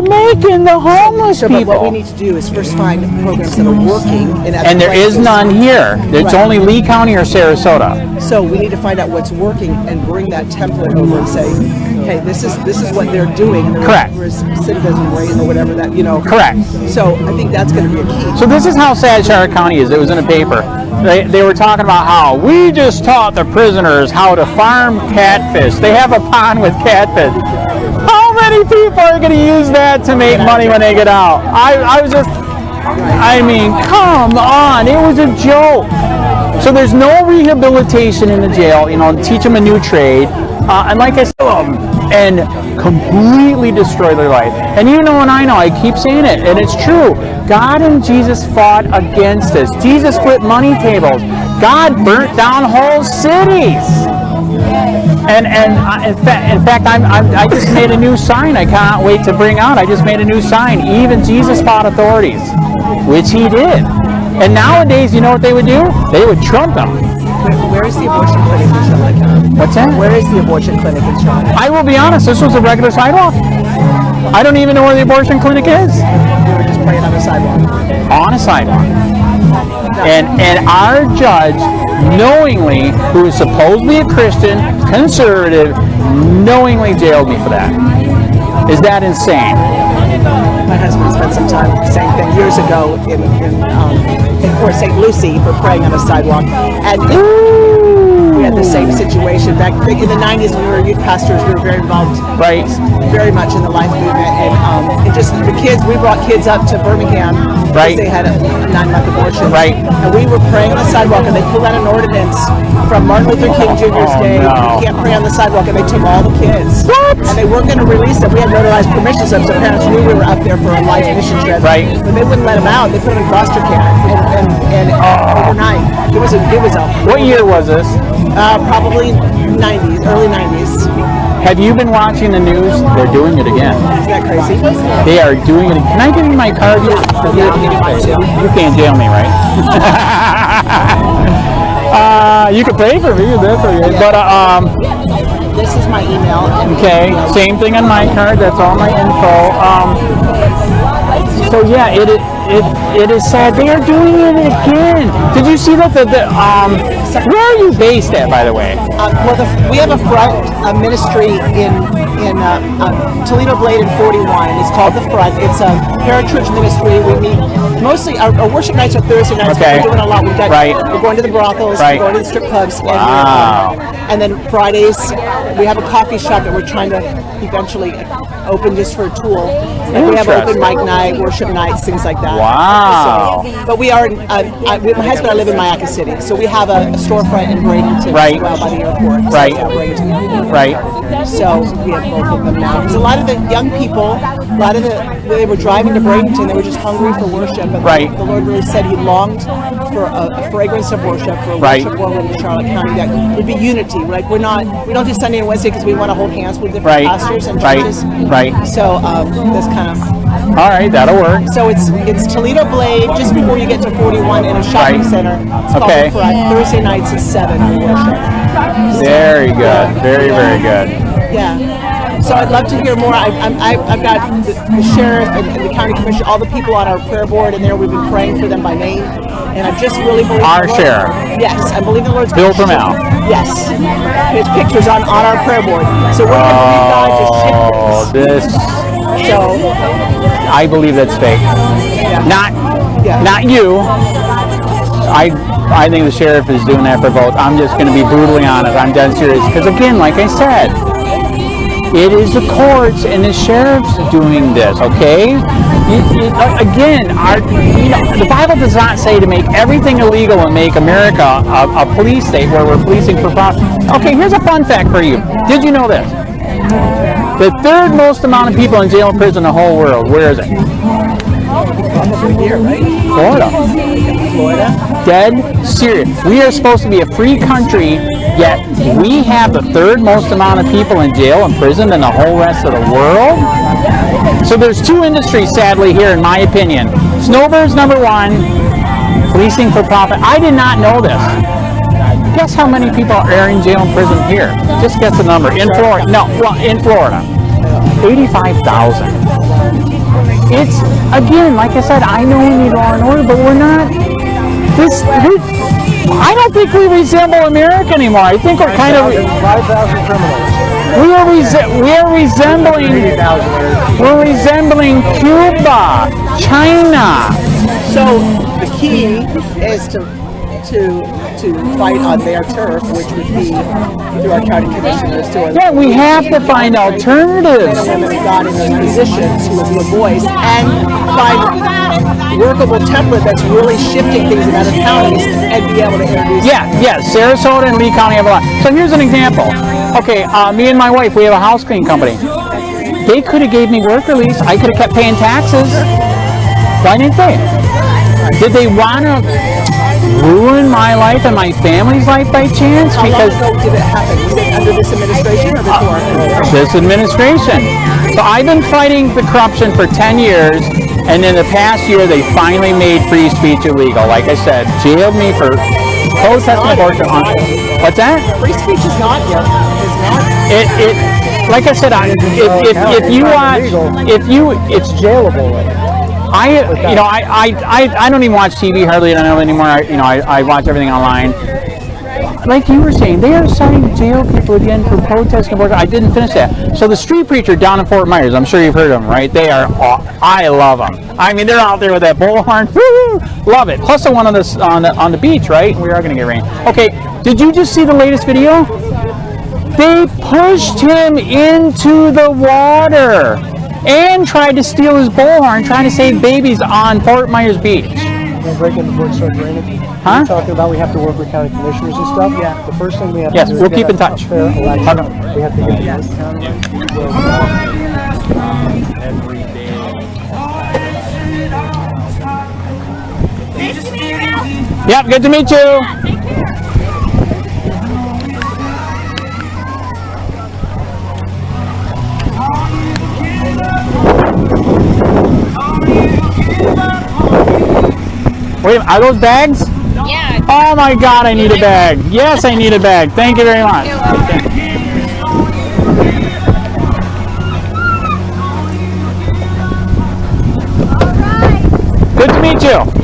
making the homeless people. But what we need to do is first find programs that are working in other and there places. is none here. It's only Lee County or Sarasota. So we need to find out what's working and bring that template over and say, hey, this is what they're doing. Correct. Recidivism rate or whatever that, Correct. So I think that's going to be a key. So this is how sad Charlotte County is. It was in a paper. They were talking about how we just taught the prisoners how to farm catfish. They have a pond with catfish. How many people are going to use that to make money when they get out? I was just, I mean, come on, it was a joke. So there's no rehabilitation in the jail, you know, teach them a new trade, and like I said, and completely destroy their life. And you know and I know, I keep saying it, and it's true. God and Jesus fought against this. Jesus flipped money tables. God burnt down whole cities. And in fact, I just made a new sign. I can't wait to bring out. I just made a new sign. Even Jesus fought authorities, which he did. And nowadays, you know what they would do? They would trump them. Where is the abortion clinic in Chatlotte? What's that? Where is the abortion clinic in Chatlotte? I will be honest, this was a regular sidewalk. I don't even know where the abortion clinic is. We were just praying on the sidewalk. On a sidewalk. And our judge, knowingly, who is supposedly a Christian, conservative, knowingly jailed me for that. Is that insane? My husband spent some time, same thing, years ago in Port St. Lucie for praying on a sidewalk. And we had the same situation. Back in the 90s when we were youth pastors, we were very involved very much in the life movement. And just the kids, we brought kids up to Birmingham because they had a 9-month abortion. And we were praying on the sidewalk, and they pulled out an ordinance from Martin Luther King Jr.'s day. You can't pray on the sidewalk, and they took all the kids. What? And they weren't going to release them. We had notarized permissions of, so parents knew we were up there for a life mission trip. But they wouldn't let them out. They put them in foster care. And overnight, it was a. What year was this? Probably 90s, early 90s. Have you been watching the news? They're doing it again. Isn't that crazy? They are doing it. Can I give you my card? Yeah, I'll give you mine too. You can't jail me, right? You can pay for me. That's okay. But this is my email. Okay, same thing on my card. That's all my info. So yeah, it is sad. They are doing it again. Did you see that? Where are you based at, by the way? Well, we have a front ministry in Toledo Blade in 41. It's called The Front. It's a parachurch ministry. We meet mostly, our worship nights are Thursday nights, but we're doing a lot. We're going to the brothels, we're going to the strip clubs, and then Fridays we have a coffee shop that we're trying to eventually open just for a tool. And we have open mic night, worship nights, things like that. Wow. So, but we are, my husband and I live in Mayaca City, so we have a storefront in Bradenton as well by the airport. So we have both of them now. Because a lot of the young people, they were driving to Bradenton, they were just hungry for worship. And the Lord really said he longed for a fragrance of worship, for a worship war in Charlotte County that would be unity. Like we don't do Sunday and Wednesday because we want to hold hands with different pastors and churches. So that's kind of. All right, that'll work. So it's Toledo Blade just before you get to 41 in a shopping center. It's called The Front. Thursday nights at 7 we worship. Very good. Very, very good. Yeah. So I'd love to hear more. I've got the sheriff and the county commissioner, all the people on our prayer board, and there we've been praying for them by name. And I just really believe our sheriff. Yes, I believe the Lord's Bill Prummell. Yes. His pictures on our prayer board. So we're going to believe God to shift this. So I believe that's fake. Not you. I think the sheriff is doing that for both. I'm just going to be brutally honest. I'm dead serious. Because again, like I said, it is the courts and the sheriff's doing this, okay? Again, the Bible does not say to make everything illegal and make America a police state where we're policing for profit. Okay, here's a fun fact for you. Did you know this? The third most amount of people in jail and prison in the whole world, where is it? Florida. Dead serious. We are supposed to be a free country, yet we have the third most amount of people in jail and prison than the whole rest of the world. So there's two industries, sadly, here, in my opinion. Snowbirds, number one, policing for profit. I did not know this. Guess how many people are in jail and prison here? Just guess the number. In Florida. No, well, in Florida. 85,000. It's, again, like I said, I know we need law and order, but we're not. I don't think we resemble America anymore. I think we're kind of. 5,000 criminals. We're resembling Cuba, China. So the key is to to fight on their turf, which would be through our county commissioners. Yeah, we have to find alternatives. Men and women got in those positions who will be a voice and find workable template that's really shifting things in other counties and be able to introduce. Yeah, Sarasota and Lee County have a lot. So here's an example. Okay, me and my wife, we have a house cleaning company. They could have gave me work release. I could have kept paying taxes. Why didn't they? Did they want to ruin my life and my family's life by chance? How Because long ago did it happen? Was it under this administration or before? this administration. So I've been fighting the corruption for 10 years, and in the past year they finally made free speech illegal. Like I said, jailed me for protesting abortion. What's that? Free speech is not yet. Like I said, if you watch, it's jailable. I don't even watch TV hardly anymore. I watch everything online. Like you were saying, they are starting to jail people again for protesting abortion. I didn't finish that. So the street preacher down in Fort Myers, I'm sure you've heard of them, right? They are, I love them. I mean, they're out there with that bullhorn. Woo! Love it. Plus the one on the beach, right? We are going to get rain. Okay, did you just see the latest video? They pushed him into the water and tried to steal his bullhorn, trying to save babies on Fort Myers Beach. We're breaking before it starts raining. Huh? We're talking about we have to work with county commissioners and stuff. Yeah. The first thing we have to do is we'll keep in touch. a fair election. We have to get every day. Yep, good to meet you. Wait, are those bags? Yeah. Oh my God, I need a bag. Yes, I need a bag. Thank you very much. Good to meet you.